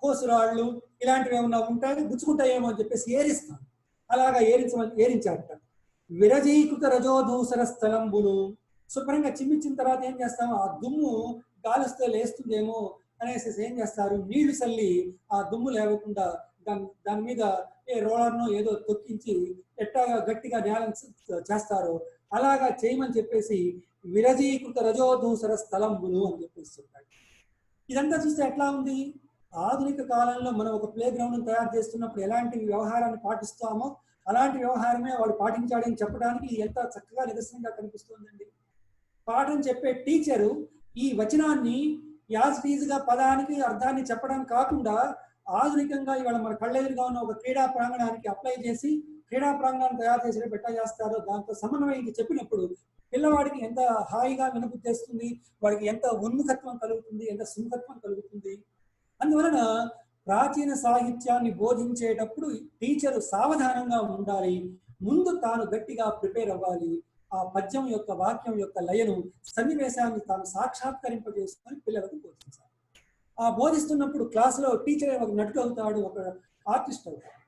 కోసురాళ్ళు ఇలాంటివి ఏమన్నా ఉంటాయి, గుచ్చుకుంటాయేమో అని చెప్పేసి ఏరిస్తాం. అలాగా ఏరించాడట. విరజీకృత రజోధూసర స్థలంబులు, శుభ్రంగా చిమ్మించిన తర్వాత ఏం చేస్తాము, ఆ దుమ్ము గాలిస్తే లేస్తుందేమో అనేసి ఏం చేస్తారు, నీళ్లు చల్లి ఆ దుమ్ము లేకుండా దాని మీద రోలర్ను ఏదో తొక్కించి ఎట్టాగా గట్టిగా నేలం చేస్తారో అలాగా చేయమని చెప్పేసి విరజీకృత రజోధూసర స్థలంబులు అని చెప్పేసి చెప్పాడు. ఇదంతా చూస్తే ఎట్లా ఉంది, ఆధునిక కాలంలో మనం ఒక ప్లే గ్రౌండ్ తయారు చేస్తున్నప్పుడు ఎలాంటి వ్యవహారాన్ని పాటిస్తామో అలాంటి వ్యవహారమే వాడు పాటించాడని చెప్పడానికి ఎంత చక్కగా నిదర్శనంగా కనిపిస్తుందండి. పాఠం చెప్పే టీచరు ఈ వచనాన్ని యాజ్ టీజ్గా పదానికి అర్థాన్ని చెప్పడం కాకుండా ఆధునికంగా ఇవాళ మన కళ్ళెదురుగా ఉన్న ఒక క్రీడా ప్రాంగణానికి అప్లై చేసి క్రీడా ప్రాంగణాన్ని తయారు చేసి ఎట్లా చేస్తారో దాంతో సమన్వయం చెప్పినప్పుడు పిల్లవాడికి ఎంత హాయిగా వినబుద్ధేస్తుంది, వాడికి ఎంత ఉన్ముఖత్వం కలుగుతుంది, ఎంత సుముఖత్వం కలుగుతుంది. అందువలన ప్రాచీన సాహిత్యాన్ని బోధించేటప్పుడు టీచరు సావధానంగా ఉండాలి, ముందు తాను గట్టిగా ప్రిపేర్ అవ్వాలి. ఆ పద్యం యొక్క వాక్యం యొక్క లయను సన్నివేశాన్ని తాను సాక్షాత్కరింపజేసుకొని పిల్లలకు బోధించాలి. ఆ బోధిస్తున్నప్పుడు క్లాసులో టీచర్ ఒక నటుడు అవుతాడు, ఒక ఆర్టిస్ట్ అవుతాడు.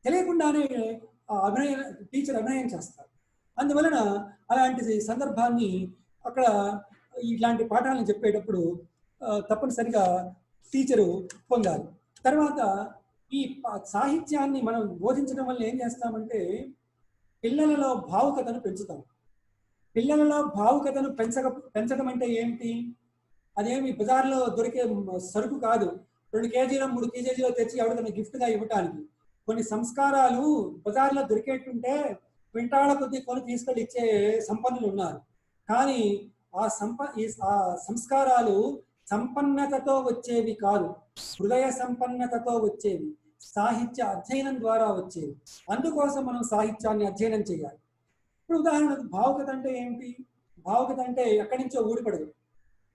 తెలియకుండానే టీచర్ అభినయం చేస్తారు. అందువలన అలాంటి సందర్భాన్ని అక్కడ ఇట్లాంటి పాఠాలను చెప్పేటప్పుడు తప్పనిసరిగా టీచరు పొందాలి. తర్వాత ఈ సాహిత్యాన్ని మనం బోధించడం వల్ల ఏం చేస్తామంటే పిల్లలలో భావుకతను పెంచుతాం. పిల్లలలో భావుకతను పెంచడం అంటే ఏమిటి? అదేమి బజార్లో దొరికే సరుకు కాదు, 2 కేజీలో 3 కేజీలో తెచ్చి ఎవరికైనా గిఫ్ట్గా ఇవ్వటానికి. కొన్ని సంస్కారాలు బజార్లో దొరికేటుంటే క్వింటాల కొద్ది కొని తీసుకెళ్ళి ఇచ్చే సంపన్నులు ఉన్నారు. కానీ ఆ సంస్కారాలు సంపన్నతతో వచ్చేవి కాదు, హృదయ సంపన్నతతో వచ్చేవి, సాహిత్య అధ్యయనం ద్వారా వచ్చేవి. అందుకోసం మనం సాహిత్యాన్ని అధ్యయనం చేయాలి. ఇప్పుడు ఉదాహరణకు భావుకత అంటే ఏమిటి? భావుకత అంటే ఎక్కడి నుంచో ఊడిపడదు.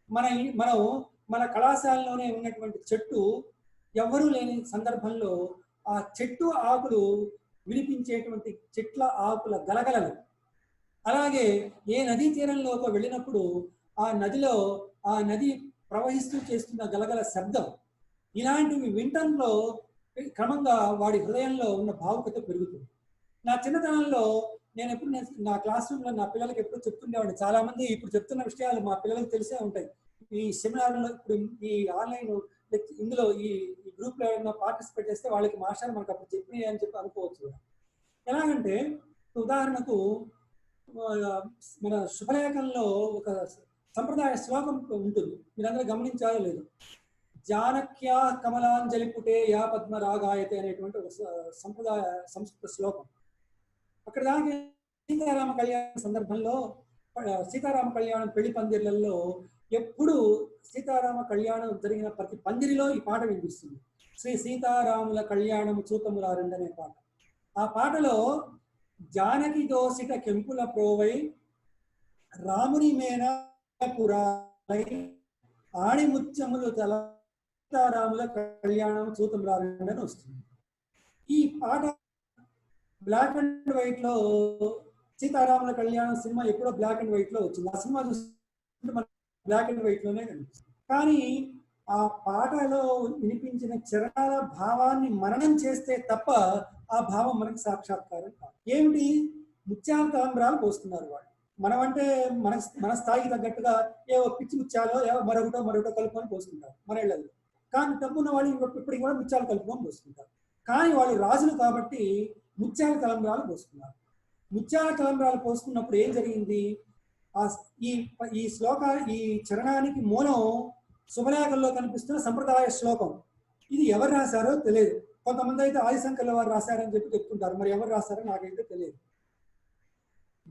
మనం మన కళాశాలలోనే ఉన్నటువంటి చెట్టు ఎవ్వరూ లేని సందర్భంలో ఆ చెట్టు ఆకులు వినిపించేటువంటి చెట్ల ఆకుల గలగలలు, అలాగే ఏ నదీ తీరంలోకి వెళ్ళినప్పుడు ఆ నది ప్రవహిస్తూ చేస్తున్న గలగల శబ్దం, ఇలాంటివి వింటంలో క్రమంగా వాడి హృదయంలో ఉన్న భావుకత పెరుగుతుంది. నా చిన్నతనంలో నేను నా క్లాస్ రూమ్లో నా పిల్లలకి ఎప్పుడు చెప్తుండేవాడిని. చాలా మంది ఇప్పుడు చెప్తున్న విషయాలు మా పిల్లలకు తెలిసే ఉంటాయి. ఈ సెమినార్లో ఇప్పుడు ఈ ఆన్లైన్ ఇందులో ఈ గ్రూప్లో ఏమైనా పార్టిసిపేట్ చేస్తే వాళ్ళకి మాస్టర్ మనకు అప్పుడు చెప్పినాయి అని చెప్పి అనుకోవచ్చు. ఎలాగంటే ఉదాహరణకు మన శుభలేఖంలో ఒక సంప్రదాయ శ్లోకం ఉంటుంది, మీరందరూ గమనించారో లేదు. జానక్యా కమలాంజలి పుటే యా పద్మ రాగాయతే అనేటువంటి ఒక సంప్రదాయ సంస్కృత శ్లోకం. అక్కడ దాకా సీతారామ కళ్యాణ సందర్భంలో సీతారామ కళ్యాణం పెళ్లి పందిర్లలో ఎప్పుడు సీతారామ కళ్యాణం జరిగిన ప్రతి పందిరిలో ఈ పాట వినిపిస్తుంది. శ్రీ సీతారాముల కళ్యాణం చూతములారండి అనే పాట. ఆ పాటలో జానకి దోసిట కెంపుల ప్రోవై రాముని మేన పురాలై ఆణి ముత్యములు తల సీతారాముల కళ్యాణం చూతములారండి అని వస్తుంది. ఈ పాట బ్లాక్ అండ్ వైట్ లో సీతారాముల కళ్యాణం సినిమా ఎప్పుడో బ్లాక్ అండ్ వైట్ లో వచ్చింది. ఆ సినిమా చూస్తుంటే మనకు బ్లాక్ అండ్ వైట్ లోనే కనిపిస్తుంది. కానీ ఆ పాటలో వినిపించిన చరణాల భావాన్ని మననం చేస్తే తప్ప ఆ భావం మనకు సాక్షాత్కారం కాదు. ఏమిటి? ముత్యాల తలంబ్రాలు పోస్తున్నారు వాళ్ళు. మనమంటే మన స్థాయికి తగ్గట్టుగా ఏవో పిచ్చి ముత్యాలో మరొకటో కలుపుకొని పోసుకుంటారు మన ఇళ్ళల్లో. కానీ డబ్బున్న వాళ్ళు ఇప్పటికి కూడా ముత్యాలు కలుపుకొని పోసుకుంటారు. కానీ వాళ్ళు రాజులు కాబట్టి ముత్యాల తలంబ్రాలు పోసుకున్నారు. ముత్యాల తలంబ్రాలు పోసుకున్నప్పుడు ఏం జరిగింది? ఈ చరణానికి మూలం శుభలేఖల్లో కనిపిస్తున్న సంప్రదాయ శ్లోకం. ఇది ఎవరు రాశారో తెలియదు. కొంతమంది అయితే ఆదిశంకర్ల వారు రాశారని చెప్పి చెప్తుంటారు. మరి ఎవరు రాశారో నాకైతే తెలియదు.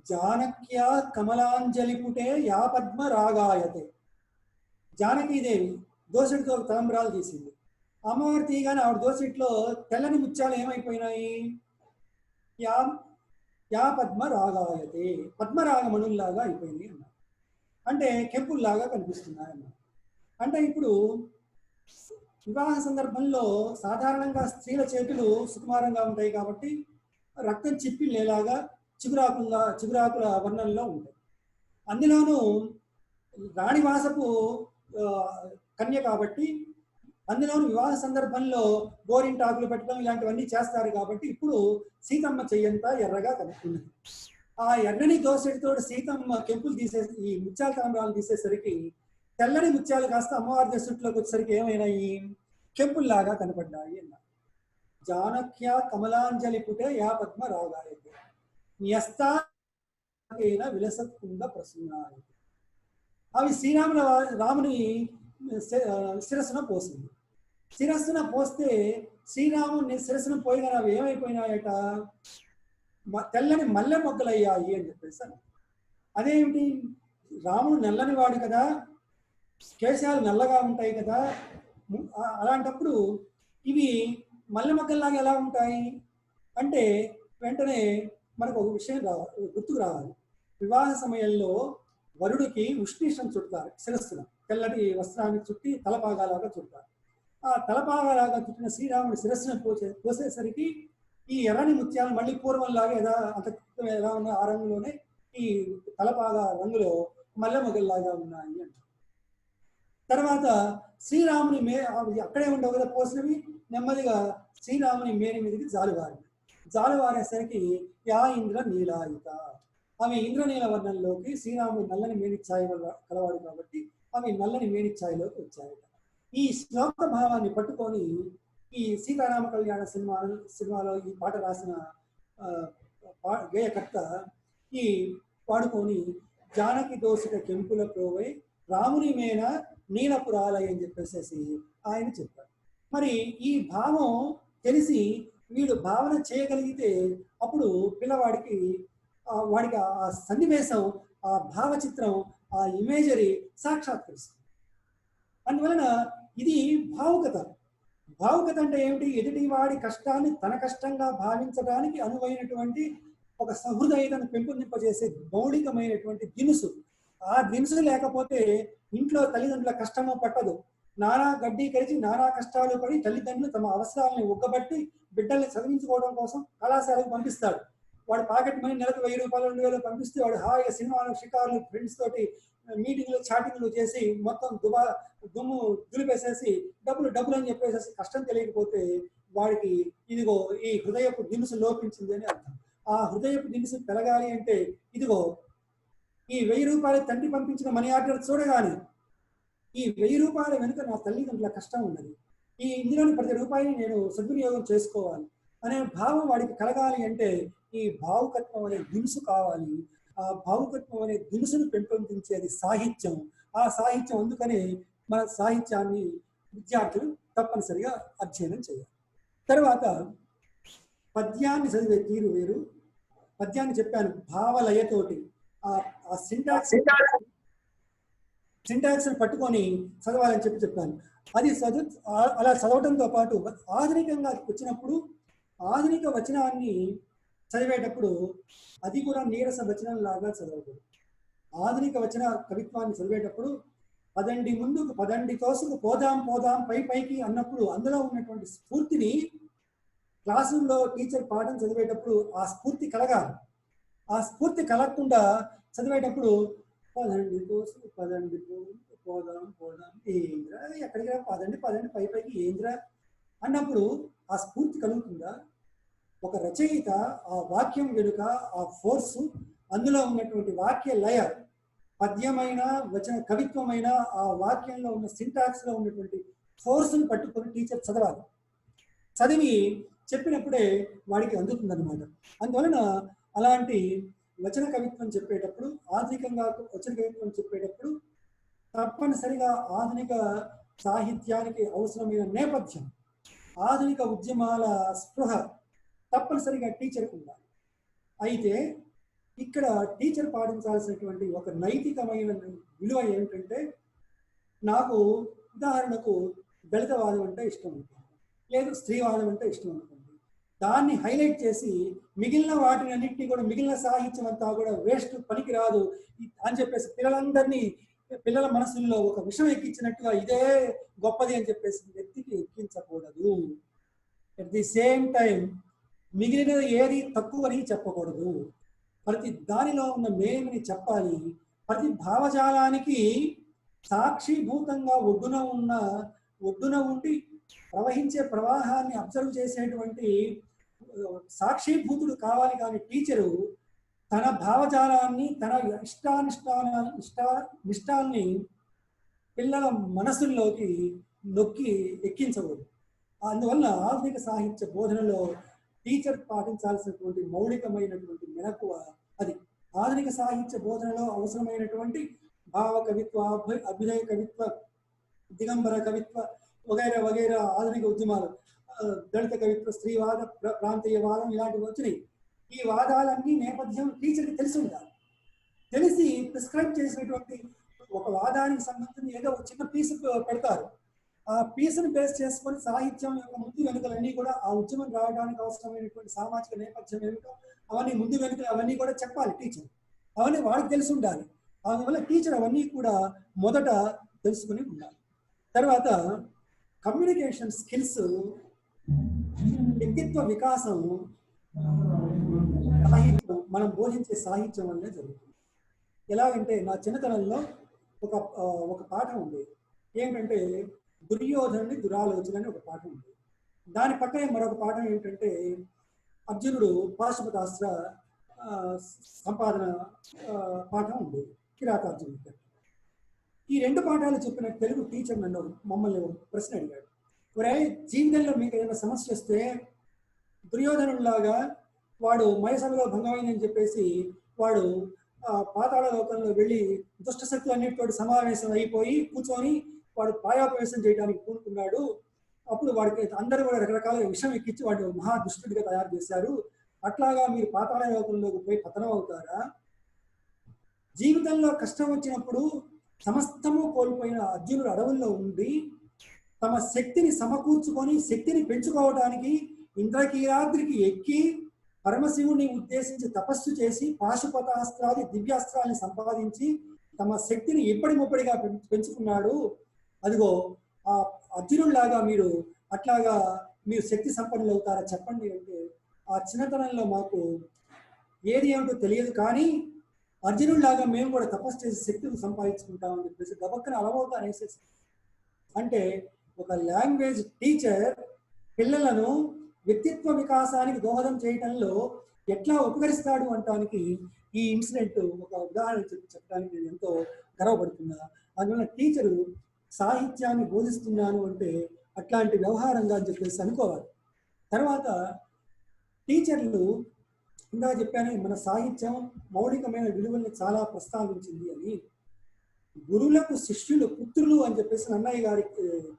జానక్య కమలాంజలి పుటే యా పద్మ రాగాయతే. జానకీదేవి దోసెటితో తలంబ్రాలు తీసింది. అమ్మవారు తీయగానే ఆవిడ దోసెట్లో తెల్లని ముత్యాలు ఏమైపోయినాయి? యా పద్మ రాగాయతే, పద్మరాగమణుల్లాగా అయిపోయింది అన్నారు. అంటే కెంపుల్లాగా కనిపిస్తున్నాయి అన్నారు. అంటే ఇప్పుడు వివాహ సందర్భంలో సాధారణంగా స్త్రీల చేతులు సుకుమారంగా ఉంటాయి కాబట్టి రక్తం చిప్పిల్లేలాగా చిగురాకుల వర్ణంలో ఉంటాయి. అందులోనూ రాణివాసపు కన్య కాబట్టి అందులోనూ వివాహ సందర్భంలో గోరింటాకులు పెట్టడం ఇలాంటివన్నీ చేస్తారు కాబట్టి ఇప్పుడు సీతమ్మ చెయ్యంతా ఎర్రగా కనిపిస్తున్నది. ఆ ఎర్రని దోసెడితో సీతమ్మ కెంపులు ఈ ముత్యాల తలంబ్రాలు తీసేసరికి తెల్లని ముత్యాలు కాస్త అమ్మవారి దశట్లోకి వచ్చేసరికి ఏమైనాయి? కెంపుల్లాగా కనపడ్డాయి అన్నారు. జానక్య కమలాంజలి పుటే యా పద్మ రాగాయతే న్యస్తాన విలసత్కుంద ప్రసన్నాయతే. అవి రాముని శిరస్సున పోసింది. శిరస్సున పోస్తే శ్రీరాముని శిరస్సున పోయిన అవి ఏమైపోయినాయట? తెల్లని మల్లె మొగ్గలయ్యాయి అని చెప్పేసి. అదేమిటి? రాముడు నల్లని వాడు కదా, కేశాలు నల్లగా ఉంటాయి కదా, అలాంటప్పుడు ఇవి మల్లె మొగ్గల్లాగా ఎలా ఉంటాయి అంటే వెంటనే మనకు ఒక విషయం గుర్తుకు రావాలి. వివాహ సమయంలో వరుడికి ఉష్ణీషం చుడతారు శిరస్సున, తెల్లటి వస్త్రాన్ని చుట్టి తలపాగాలాగా చుడతారు. ఆ తలపాగాలాగా చుట్టిన శ్రీరాముడి శిరస్సును పోసేసరికి ఈ ఎర్రని ముత్యాలు మళ్ళీ పూర్వంలాగా ఎలా ఉన్న ఆ రంగులోనే ఈ తలపాగా రంగులో మల్లెమొగల్లాగా ఉన్నాయి అంటారు. తర్వాత శ్రీరాముని అక్కడే ఉండవు కదా పోసినవి, నెమ్మదిగా శ్రీరాముని మేని మీదకి జాలువారేసరికి యా ఇంద్ర నీలాయుత, అవి ఇంద్రనీల వర్ణంలోకి, శ్రీరాముడు నల్లని మేనిఛాయ కలవాడు కాబట్టి అవి నల్లని మేనిఛాయలోకి వచ్చాయట. ఈ శ్లోక భావాన్ని పట్టుకొని ఈ సీతారామ కళ్యాణ సినిమాలో ఈ పాట రాసిన గేయకర్త ఈ పాడుకొని జానకి దోషిక కెంపుల ప్రోవై రాముని మేన నీలపురాలయ అని చెప్పేసి ఆయన చెప్పారు. మరి ఈ భావం తెలిసి వీడు భావన చేయగలిగితే అప్పుడు పిల్లవాడికి వాడికి ఆ సన్నివేశం, ఆ భావచిత్రం, ఆ ఇమేజరీ సాక్షాత్కరిస్తుంది. అందువలన ఇది భావుకత. భావుకత అంటే ఏమిటి? ఎదుటి వాడి కష్టాన్ని తన కష్టంగా భావించడానికి అనువైనటువంటి ఒక సహృదయతను పెంపొందింపజేసే మౌలికమైనటువంటి దినుసు. ఆ దినుసు లేకపోతే ఇంట్లో తల్లిదండ్రుల కష్టము పట్టదు. నానా గడ్డి కరిచి నానా కష్టాలు పడి తల్లిదండ్రులు తమ అవసరాలను ఒగ్గబట్టి బిడ్డల్ని చదివించుకోవడం కోసం కళాశాలకు పంపిస్తాడు. వాడు పాకెట్ మనీ నెలకు 1000 రూపాయలు 2000 పంపిస్తే వాడు హాయిగా సినిమాలు, షికార్లు, ఫ్రెండ్స్ తోటి మీటింగ్లు, చాటింగ్లు చేసి మొత్తం దుమ్ము దులిపేసేసి డబ్బులు అని చెప్పేసి కష్టం తెలియకపోతే వాడికి ఇదిగో ఈ హృదయపు దినుసు లోపించింది అని అర్థం. ఆ హృదయపు దినుసు పెరగాలి అంటే ఇదిగో ఈ 1000 రూపాయలు తండ్రి పంపించిన మనీ ఆర్డర్ చూడగానే ఈ 1000 రూపాయల వెనుక నా తల్లిదండ్రుల కష్టం ఉన్నది, ఈ ఇందులోని ప్రతి రూపాయిని నేను సద్వినియోగం చేసుకోవాలి అనే భావం వాడికి కలగాలి అంటే ఈ భావుకత్వం అనే దినుసు కావాలి. ఆ భావుకత్వం అనే దినుసును పెంపొందించేది సాహిత్యం. ఆ సాహిత్యం అందుకనే మన సాహిత్యాన్ని విద్యార్థులు తప్పనిసరిగా అధ్యయనం చేయాలి. తర్వాత పద్యాన్ని చదివే తీరు వేరు. పద్యాన్ని చెప్పాను భావలయతోటి, ఆ సింటాక్స్ పట్టుకొని చదవాలని చెప్పాను. అది అలా చదవడంతో పాటు ఆధునికంగా వచ్చినప్పుడు ఆధునిక వచనాన్ని చదివేటప్పుడు అది కూడా నీరస వచనం లాగా చదవకూడదు. ఆధునిక వచన కవిత్వాన్ని చదివేటప్పుడు పదండి ముందుకు పదండి తోసుకు పోదాం పైకి అన్నప్పుడు అందులో ఉన్నటువంటి స్ఫూర్తిని క్లాసుల్లో టీచర్ పాఠం చదివేటప్పుడు ఆ స్ఫూర్తి కలగాలి. ఆ స్ఫూర్తి కలగకుండా చదివేటప్పుడు పదండి తోసుకు పోదాం ఏంద్రా, ఎక్కడికి పదండి పైకి ఏంద్రా అన్నప్పుడు ఆ స్ఫూర్తి కలుగుతుందా? ఒక రచయిత ఆ వాక్యం వెనుక ఆ ఫోర్సు, అందులో ఉన్నటువంటి వాక్య లయ, పద్యమైన వచన కవిత్వమైన ఆ వాక్యంలో ఉన్న సింటాక్స్ లో ఉన్నటువంటి ఫోర్స్ని పట్టుకొని టీచర్ చదవాలి. చదివి చెప్పినప్పుడే వాడికి అందుతుందన్నమాట. అందువలన అలాంటి వచన కవిత్వం చెప్పేటప్పుడు, ఆధునికంగా వచన కవిత్వం చెప్పేటప్పుడు తప్పనిసరిగా ఆధునిక సాహిత్యానికి అవసరమైన నేపథ్యం, ఆధునిక ఉద్యమాల స్పృహ తప్పనిసరిగా టీచర్కి ఉండాలి. అయితే ఇక్కడ టీచర్ పాటించాల్సినటువంటి ఒక నైతికమైన విలువ ఏమిటంటే, నాకు ఉదాహరణకు దళితవాదం అంటే ఇష్టం అనుకోండి, లేదు స్త్రీవాదం అంటే ఇష్టం అనుకోండి, దాన్ని హైలైట్ చేసి మిగిలిన వాటిని అన్నింటినీ కూడా, మిగిలిన సాహిత్యం అంతా కూడా వేస్ట్, పనికిరాదు అని చెప్పేసి పిల్లల మనసుల్లో ఒక విషం ఎక్కించినట్టుగా ఇదే గొప్పది అని చెప్పేసి వ్యక్తికి ఎక్కించకూడదు. అట్ ది సేమ్ టైం మిగిలినది ఏది తక్కువని చెప్పకూడదు. ప్రతి దానిలో ఉన్న మేలుని చెప్పాలి. ప్రతి భావజాలానికి సాక్షిభూతంగా ఒడ్డున ఉండి ప్రవహించే ప్రవాహాన్ని అబ్జర్వ్ చేసేటువంటి సాక్షిభూతుడు కావాలి. కానీ టీచరు తన భావజాలాన్ని, తన ఇష్టాన్ని పిల్లల మనసుల్లోకి నొక్కి ఎక్కించకూడదు. అందువల్ల ఆధునిక సాహిత్య బోధనలో టీచర్ పాటించాల్సినటువంటి మౌలికమైనటువంటి మెలకువ అది. ఆధునిక సాహిత్య బోధనలో అవసరమైనటువంటి భావ కవిత్వ, అభ్యుదయ కవిత్వ, దిగంబర కవిత్వ వగైరా ఆధునిక ఉద్యమాలు, దళిత కవిత్వ, స్త్రీవాద, ప్రాంతీయవాదం ఇలాంటివి వచ్చినాయి. ఈ వాదాలన్నీ నేపథ్యం టీచర్కి తెలిసి ఉండాలి. తెలిసి ప్రిస్క్రైబ్ చేసినటువంటి ఒక వాదానికి సంబంధించిన ఏదో ఒక చిన్న పీస్ పెడతారు. ఆ పీస్ని బేస్ చేసుకొని సాహిత్యం యొక్క ముందు వెనుకలన్నీ కూడా, ఆ ఉద్యమం రావడానికి అవసరమైనటువంటి సామాజిక నేపథ్యం ఏమిటో అవన్నీ ముందు వెనుకలు అవన్నీ కూడా చెప్పాలి టీచర్. అవన్నీ వాడికి తెలిసి ఉండాలి. అందువల్ల టీచర్ అవన్నీ కూడా మొదట తెలుసుకుని ఉండాలి. తర్వాత కమ్యూనికేషన్ స్కిల్స్, వ్యక్తిత్వ వికాసం సాహిత్యం మనం బోధించే సాహిత్యం వల్లే జరుగుతుంది. ఎలాగంటే నా చిన్నతనంలో ఒక పాఠం ఉంది. ఏంటంటే దుర్యోధనుని దురాలోచన అని ఒక పాఠం ఉంది. దాని పక్కనే మరొక పాఠం ఏంటంటే అర్జునుడు పాశుపతాస్త్ర సంపాదన పాఠం ఉంది, కిరాతార్జునుడికి. ఈ 2 పాఠాలు చెప్పిన తెలుగు టీచర్ నన్ను మమ్మల్ని ప్రశ్న అడిగాడు. ఒరే, జీవితంలో మీకు ఏదైనా సమస్య వస్తే దుర్యోధనుడిలాగా వాడు మయసభలో భంగమైందని చెప్పేసి వాడు పాతాళ లోకంలో వెళ్ళి దుష్టశక్తులు అన్నిటితో సమావేశం అయిపోయి కూర్చొని వాడు పాయాపవేశం చేయడానికి కూరుకున్నాడు. అప్పుడు వాడికి అందరూ కూడా రకరకాల విషం ఎక్కించి వాడు మహా దుష్టుడిగా తయారు చేశారు. అట్లాగా మీరు పాతాళ లోకంలోకి పోయి పతనం అవుతారా? జీవితంలో కష్టం వచ్చినప్పుడు సమస్తము కోల్పోయిన అర్జునుడు అడవుల్లో ఉండి తమ శక్తిని సమకూర్చుకొని శక్తిని పెంచుకోవడానికి ఇంద్రకీలాద్రికి ఎక్కి పరమశివుని ఉద్దేశించి తపస్సు చేసి పాశుపతాస్త్రాది దివ్యాస్త్రాన్ని సంపాదించి తమ శక్తిని ఎప్పటి ముప్పడిగా పెంచుకున్నాడు. అదిగో ఆ అర్జునుడిలాగా అట్లాగా మీరు శక్తి సంపన్నులు అవుతారా చెప్పండి అంటే, ఆ చిన్నతనంలో మాకు ఏది ఏమిటో తెలియదు, కానీ అర్జునుడిలాగా మేము కూడా తపస్సు చేసి శక్తిని సంపాదించుకుంటామని చెప్పేసి గబక్కన అలవవుతా అనేసేసి. అంటే ఒక లాంగ్వేజ్ టీచర్ పిల్లలను వ్యక్తిత్వ వికాసానికి దోహదం చేయటంలో ఎట్లా ఉపకరిస్తాడు అంటానికి ఈ ఇన్సిడెంట్ ఒక ఉదాహరణ చెప్పడానికి నేను ఎంతో గర్వపడుతున్నా. అందువల్ల టీచరు సాహిత్యాన్ని బోధిస్తున్నాను అంటే అట్లాంటి వ్యవహారంగా అని చెప్పేసి అనుకోవాలి. తర్వాత టీచర్లు ఇందా చెప్పాను, మన సాహిత్యం మౌలికమైన విలువల్ని చాలా ప్రస్తావించింది అని. గురువులకు శిష్యులు పుత్రులు అని చెప్పేసి నన్నయ్య గారి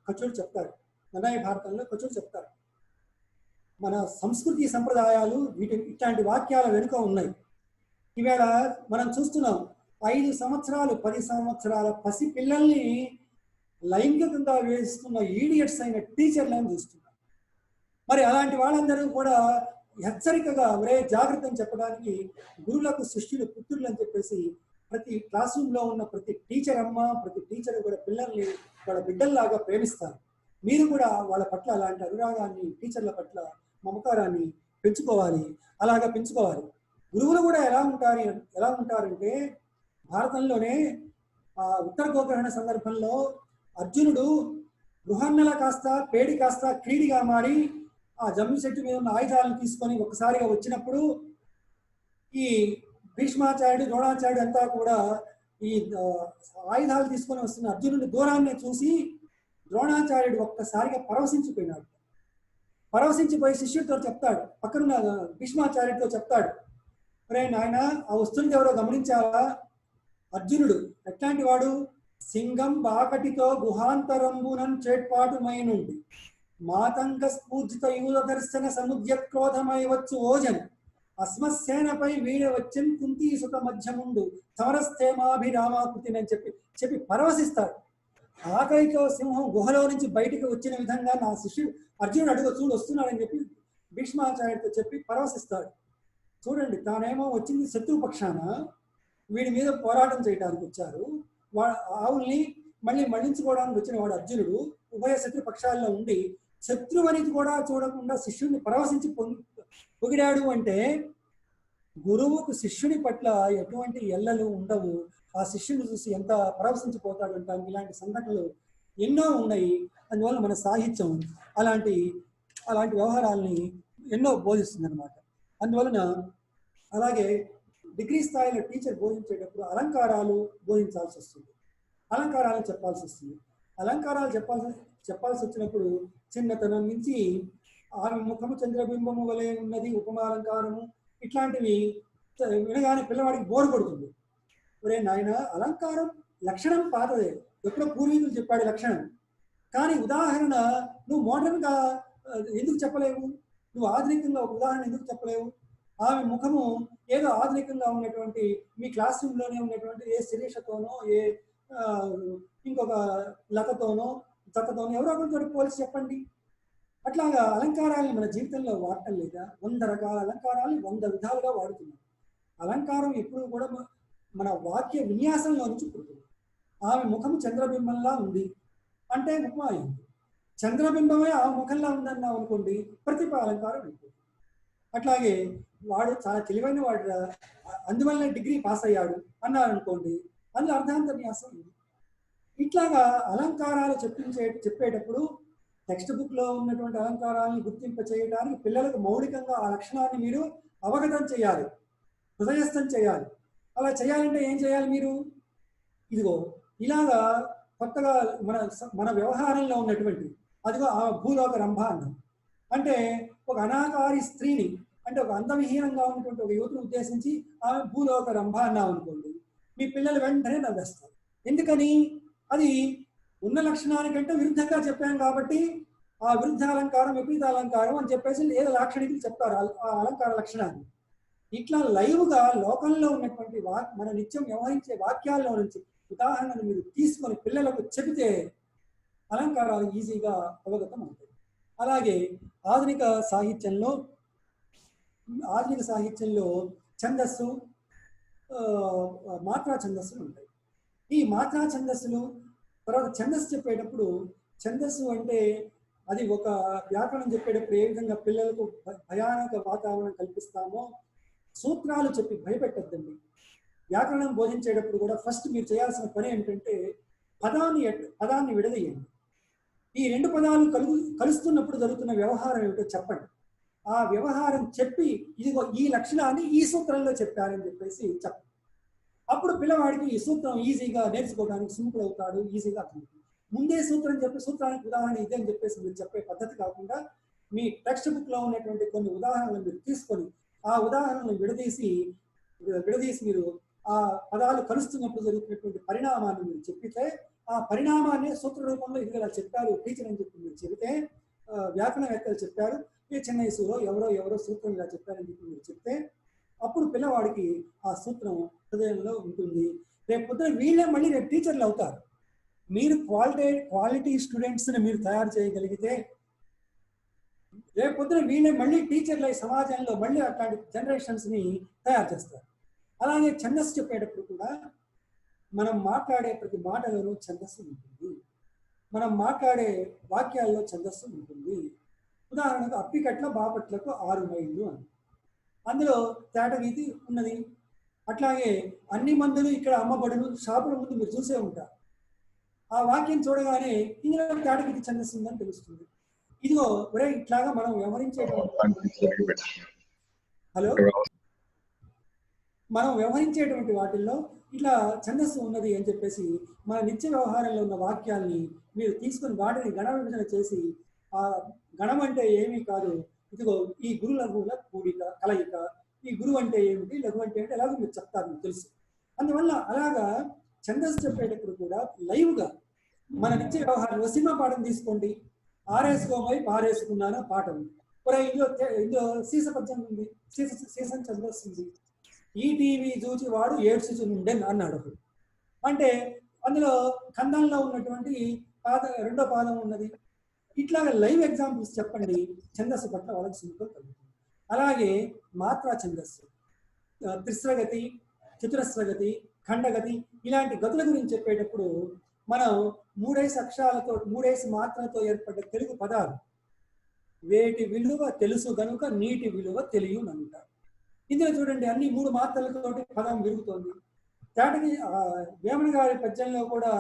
కచుడు చెప్తారు. నన్నయ్య భారతంలో కచుడు చెప్తారు. మన సంస్కృతి సంప్రదాయాలు ఇట్లాంటి వాక్యాల వెనుక ఉన్నాయి. ఈవేళ మనం చూస్తున్నాం 5 సంవత్సరాలు 10 సంవత్సరాల పసి పిల్లల్ని లైంగికంగా వేస్తున్న ఈడియట్స్ అయిన టీచర్లను చూస్తున్నాం. మరి అలాంటి వాళ్ళందరూ కూడా హెచ్చరికగా ఒరే జాగ్రత్త అని చెప్పడానికి గురువులకు శిష్యులు పుత్రులు అని చెప్పేసి ప్రతి క్లాస్ రూమ్లో ఉన్న ప్రతి టీచర్ అమ్మ, ప్రతి టీచర్ కూడా పిల్లల్ని వాళ్ళ బిడ్డల్లాగా ప్రేమిస్తారు. మీరు కూడా వాళ్ళ పట్ల అలాంటి అనురాగాన్ని, టీచర్ల పట్ల మమకారాన్ని పెంచుకోవాలి. అలాగా పెంచుకోవాలి. గురువులు కూడా ఎలా ఉంటారంటే భారతంలోనే ఉత్తర గోగ్రహణ సందర్భంలో అర్జునుడు బృహన్నల కాస్త పేడి కాస్త క్రీడిగా మారి ఆ జమ్మి చెట్టు మీద ఉన్న ఆయుధాలను తీసుకొని ఒకసారిగా వచ్చినప్పుడు ఈ భీష్మాచార్యుడు ద్రోణాచార్యుడు అంతా కూడా ఈ ఆయుధాలు తీసుకొని వస్తున్న అర్జునుడి దూరాన్ని చూసి ద్రోణాచార్యుడు ఒక్కసారిగా పరవశించిపోయినాడు. పరవశించిపోయి శిష్యుడితో చెప్తాడు, పక్కనున్న భీష్మాచార్యుడితో చెప్తాడు, రే నాయన ఆ వస్తువుని ఎవరో గమనించావా? అర్జునుడు ఎట్లాంటి వాడు? సింగం బాకటితో గుహాంతరంబునం చేట్పాటు మైనుండి మాతంగ స్ఫూర్జిత యూద దర్శన సముద్యక్రోధమై వచ్చు ఓజన్ అస్మసేనపై వీడ వచ్చిన్ కుంతీ సుత మధ్యముండు సమరస్థేమాభిరామాకృతిని అని చెప్పి పరవశిస్తాడు. ఆకలితో సింహం గుహలో నుంచి బయటికి వచ్చిన విధంగా నా శిష్యుడు అర్జునుడు అడుగు చూడు వస్తున్నాడని చెప్పి భీష్మాచార్యుడితో చెప్పి పరవశిస్తాడు. చూడండి, తానేమో వచ్చింది శత్రువు పక్షాన, వీడి మీద పోరాటం చేయడానికి వచ్చారు. ఆవుల్ని మళ్ళించుకోవడానికి వచ్చిన వాడు అర్జునుడు ఉభయ శత్రు పక్షాల్లో ఉండి శత్రువు అనేది కూడా చూడకుండా శిష్యుడిని పరవశించి పొగిడాడు అంటే గురువుకు శిష్యుని పట్ల ఎటువంటి ఎల్లలు ఉండవు. ఆ శిష్యుని చూసి ఎంత పరవశించిపోతాడు అంటానికి ఇలాంటి సంఘటనలు ఎన్నో ఉన్నాయి. అందువల్ల మన సాహిత్యం అలాంటి వ్యవహారాలని ఎన్నో బోధిస్తుంది అనమాట. అందువలన అలాగే డిగ్రీ స్థాయిలో టీచర్ బోధించేటప్పుడు అలంకారాలు బోధించాల్సి వస్తుంది, అలంకారాలు చెప్పాల్సి వస్తుంది. అలంకారాలు చెప్పాల్సి వచ్చినప్పుడు చిన్నతనం నుంచి ఆమె ముఖము చంద్రబింబము వలె ఉన్నది ఉపమాలంకారము ఇట్లాంటివి వినగానే పిల్లవాడికి బోరు కొడుతుంది. ఒరే నాయన, అలంకారం లక్షణం పాతదే, ఎప్పుడో పూర్వీకులు చెప్పాడు లక్షణం. కానీ ఉదాహరణ నువ్వు మోడర్న్గా ఎందుకు చెప్పలేవు? నువ్వు ఆధునికంగా ఒక ఉదాహరణ ఎందుకు చెప్పలేవు? ఆమె ముఖము ఏదో ఆధునికంగా ఉన్నటువంటి మీ క్లాస్ రూమ్లోనే ఉన్నటువంటి ఏ శిరీషతోనో ఏ ఇంకొక లతతోనో జతతోనో ఎవరో ఒకరితో పోల్చి చెప్పండి. అట్లాగా అలంకారాలను మన జీవితంలో వాడటం లేదా? 100 రకాల అలంకారాలను 100 విధాలుగా వాడుతున్నాం. అలంకారం ఎప్పుడు కూడా మన వాక్య విన్యాసంలో నుంచి పుడుతుంది. ఆమె ముఖము చంద్రబింబంలా ఉంది అంటే ముఖం అయింది. చంద్రబింబమే ఆ ముఖంలా ఉందన్నాం అనుకోండి, ప్రతిభ అలంకారం అయిపోతుంది. అట్లాగే వాడు చాలా తెలివైన వాడు అందువల్ల డిగ్రీ పాస్ అయ్యాడు అన్నారు అనుకోండి, అందులో అర్థాంతర్యాసం ఉంది. ఇట్లాగా అలంకారాలు చెప్పేటప్పుడు టెక్స్ట్ బుక్ లో ఉన్నటువంటి అలంకారాలను గుర్తింప చేయడానికి పిల్లలకు మౌలికంగా ఆ లక్షణాన్ని మీరు అవగతం చేయాలి, హృదయస్థం చేయాలి. అలా చేయాలంటే ఏం చేయాలి మీరు? ఇదిగో ఇలాగా కొత్తగా మన వ్యవహారంలో ఉన్నటువంటి అదిగో ఆ భూలోక రంభ అన్నాం అంటే ఒక అనాకారి స్త్రీని, అంటే ఒక అందవిహీనంగా ఉన్నటువంటి ఒక యువతిని ఉద్దేశించి ఆమె భూలోక రంభ అన్నాం అనుకోండి, మీ పిల్లలు వెంటనే నవ్వేస్తారు. ఎందుకని? అది ఉన్న లక్షణానికంటే విరుద్ధంగా చెప్పాం కాబట్టి ఆ విరుద్ధ అలంకారం విపరీత అలంకారం అని చెప్పేసి ఏదో లాక్షణికులు చెప్తారు ఆ అలంకార లక్షణాన్ని. ఇట్లా లైవ్గా లోకంలో ఉన్నటువంటి మన నిత్యం వ్యవహరించే వాక్యాల్లో నుంచి ఉదాహరణను మీరు తీసుకొని పిల్లలకు చెబితే అలంకారాలు ఈజీగా అవగతం అవుతాయి. అలాగే ఆధునిక సాహిత్యంలో ఛందస్సు, మాత్రా ఛందస్సులు ఉంటాయి. ఈ మాత్రా ఛందస్సులు తర్వాత ఛందస్సు చెప్పేటప్పుడు, ఛందస్సు అంటే అది ఒక వ్యాకరణం చెప్పేటప్పుడు ఏ విధంగా పిల్లలకు భయానక వాతావరణం కల్పిస్తామో సూత్రాలు చెప్పి భయపెట్టద్దండి. వ్యాకరణం బోధించేటప్పుడు కూడా ఫస్ట్ మీరు చేయాల్సిన పని ఏంటంటే పదాన్ని విడదీయండి. ఈ రెండు పదాలు కలుస్తున్నప్పుడు జరుగుతున్న వ్యవహారం ఏమిటో చెప్పండి. ఆ వ్యవహారం చెప్పి ఇదిగో ఈ లక్షణాన్ని ఈ సూత్రంలో చెప్పారని చెప్పేసి చెప్పండి. అప్పుడు పిల్లవాడికి ఈ సూత్రం ఈజీగా నేర్చుకోవడానికి సింపుల్ అవుతాడు, ఈజీగా అర్థమవుతుంది. ముందే సూత్రం చెప్పి సూత్రానికి ఉదాహరణ ఇదే అని చెప్పేసి మీరు చెప్పే పద్ధతి కాకుండా మీ టెక్స్ట్ బుక్ లో ఉన్నటువంటి కొన్ని ఉదాహరణలు మీరు తీసుకొని ఆ ఉదాహరణను విడదీసి మీరు ఆ పదాలు కలుస్తున్నప్పుడు జరుగుతున్నటువంటి పరిణామాన్ని మీరు చెప్పితే ఆ పరిణామాన్ని సూత్ర రూపంలో ఇది ఇలా చెప్పారు టీచర్ అని చెప్పి మీరు చెబితే, వ్యాకరణవేత్తలు చెప్పారు, చెన్నైసులో ఎవరో సూత్రం ఇలా చెప్పారని చెప్పి మీరు చెప్తే అప్పుడు పిల్లవాడికి ఆ సూత్రం హృదయంలో ఉంటుంది. రేపు పొద్దున వీళ్ళే మళ్ళీ రేపు టీచర్లు అవుతారు. మీరు క్వాలిటీ స్టూడెంట్స్ని మీరు తయారు చేయగలిగితే రేపు పొద్దున వీళ్ళే మళ్ళీ టీచర్లు అయి సమాజంలో మళ్ళీ అట్లాంటి జనరేషన్స్ని తయారు చేస్తారు. అలాగే ఛందస్సు చెప్పేటప్పుడు కూడా మనం మాట్లాడే ప్రతి మాటలోనూ ఛందస్సు ఉంటుంది, మనం మాట్లాడే వాక్యాల్లో ఛందస్సు ఉంటుంది. ఉదాహరణకు అప్పికట్ల బాపట్లకు 6 మైళ్ళు అని, అందులో తేటగీతి ఉన్నది. అట్లాగే అన్ని మందులు ఇక్కడ అమ్మబడులు షాపుల ముందు మీరు చూసే ఉంటారు. ఆ వాక్యం చూడగానే ఇందులో తేటగీతి ఛందస్సు ఉందని తెలుస్తుంది. ఇదిగో ఒరే ఇట్లాగా మనం వ్యవహరించేటువంటి వాటిల్లో ఇట్లా ఛందస్సు ఉన్నది అని చెప్పేసి మన నిత్య వ్యవహారంలో ఉన్న వాక్యాల్ని మీరు తీసుకొని వాటిని గణ విభజన చేసి ఆ గణం అంటే ఏమీ కాదు, ఇదిగో ఈ గురు లఘువుల కలయిక, ఈ గురువు అంటే ఏమిటి, లఘు అంటే ఏంటి, ఎలాగో మీరు చెప్తారు, మీకు తెలుసు. అందువల్ల అలాగా ఛందస్సు చెప్పేటప్పుడు కూడా లైవ్గా మన నిత్య వ్యవహారంలో సినిమా పాఠం తీసుకోండి, ఆరేసుకోబోయి పారేసుకున్నాను పాట ఉంది, ఇందులో సీస పద్యం ఉంది, సీసం ఛందస్సు ఉంది. ఈ టీవీ చూచి వాడు ఏడ్చుచుండెన్ అన్నాడు ఒకడు. అంటే అందులో కందంలో ఉన్నటువంటి రెండో పాదం ఉన్నది. ఇట్లాగా లైవ్ ఎగ్జాంపుల్స్ చెప్పండి, ఛందస్సు పట్ల వాళ్ళకి సింపుల్ కలుగుతుంది. అలాగే మాత్రా ఛందస్సు, త్రిస్రగతి, చతురస్రగతి, ఖండగతి ఇలాంటి గతుల గురించి చెప్పేటప్పుడు మనం 3 మాత్రలతో ఏర్పడ్డ తెలుగు పదాలు, వేటి విలువ తెలుసు గనుక నీటి విలువ తెలియనంట. ఇందులో చూడండి అన్ని 3 మాత్రలతోటి పదం విరుగుతోంది. దాటికి వేమన గారి పద్యంలో కూడా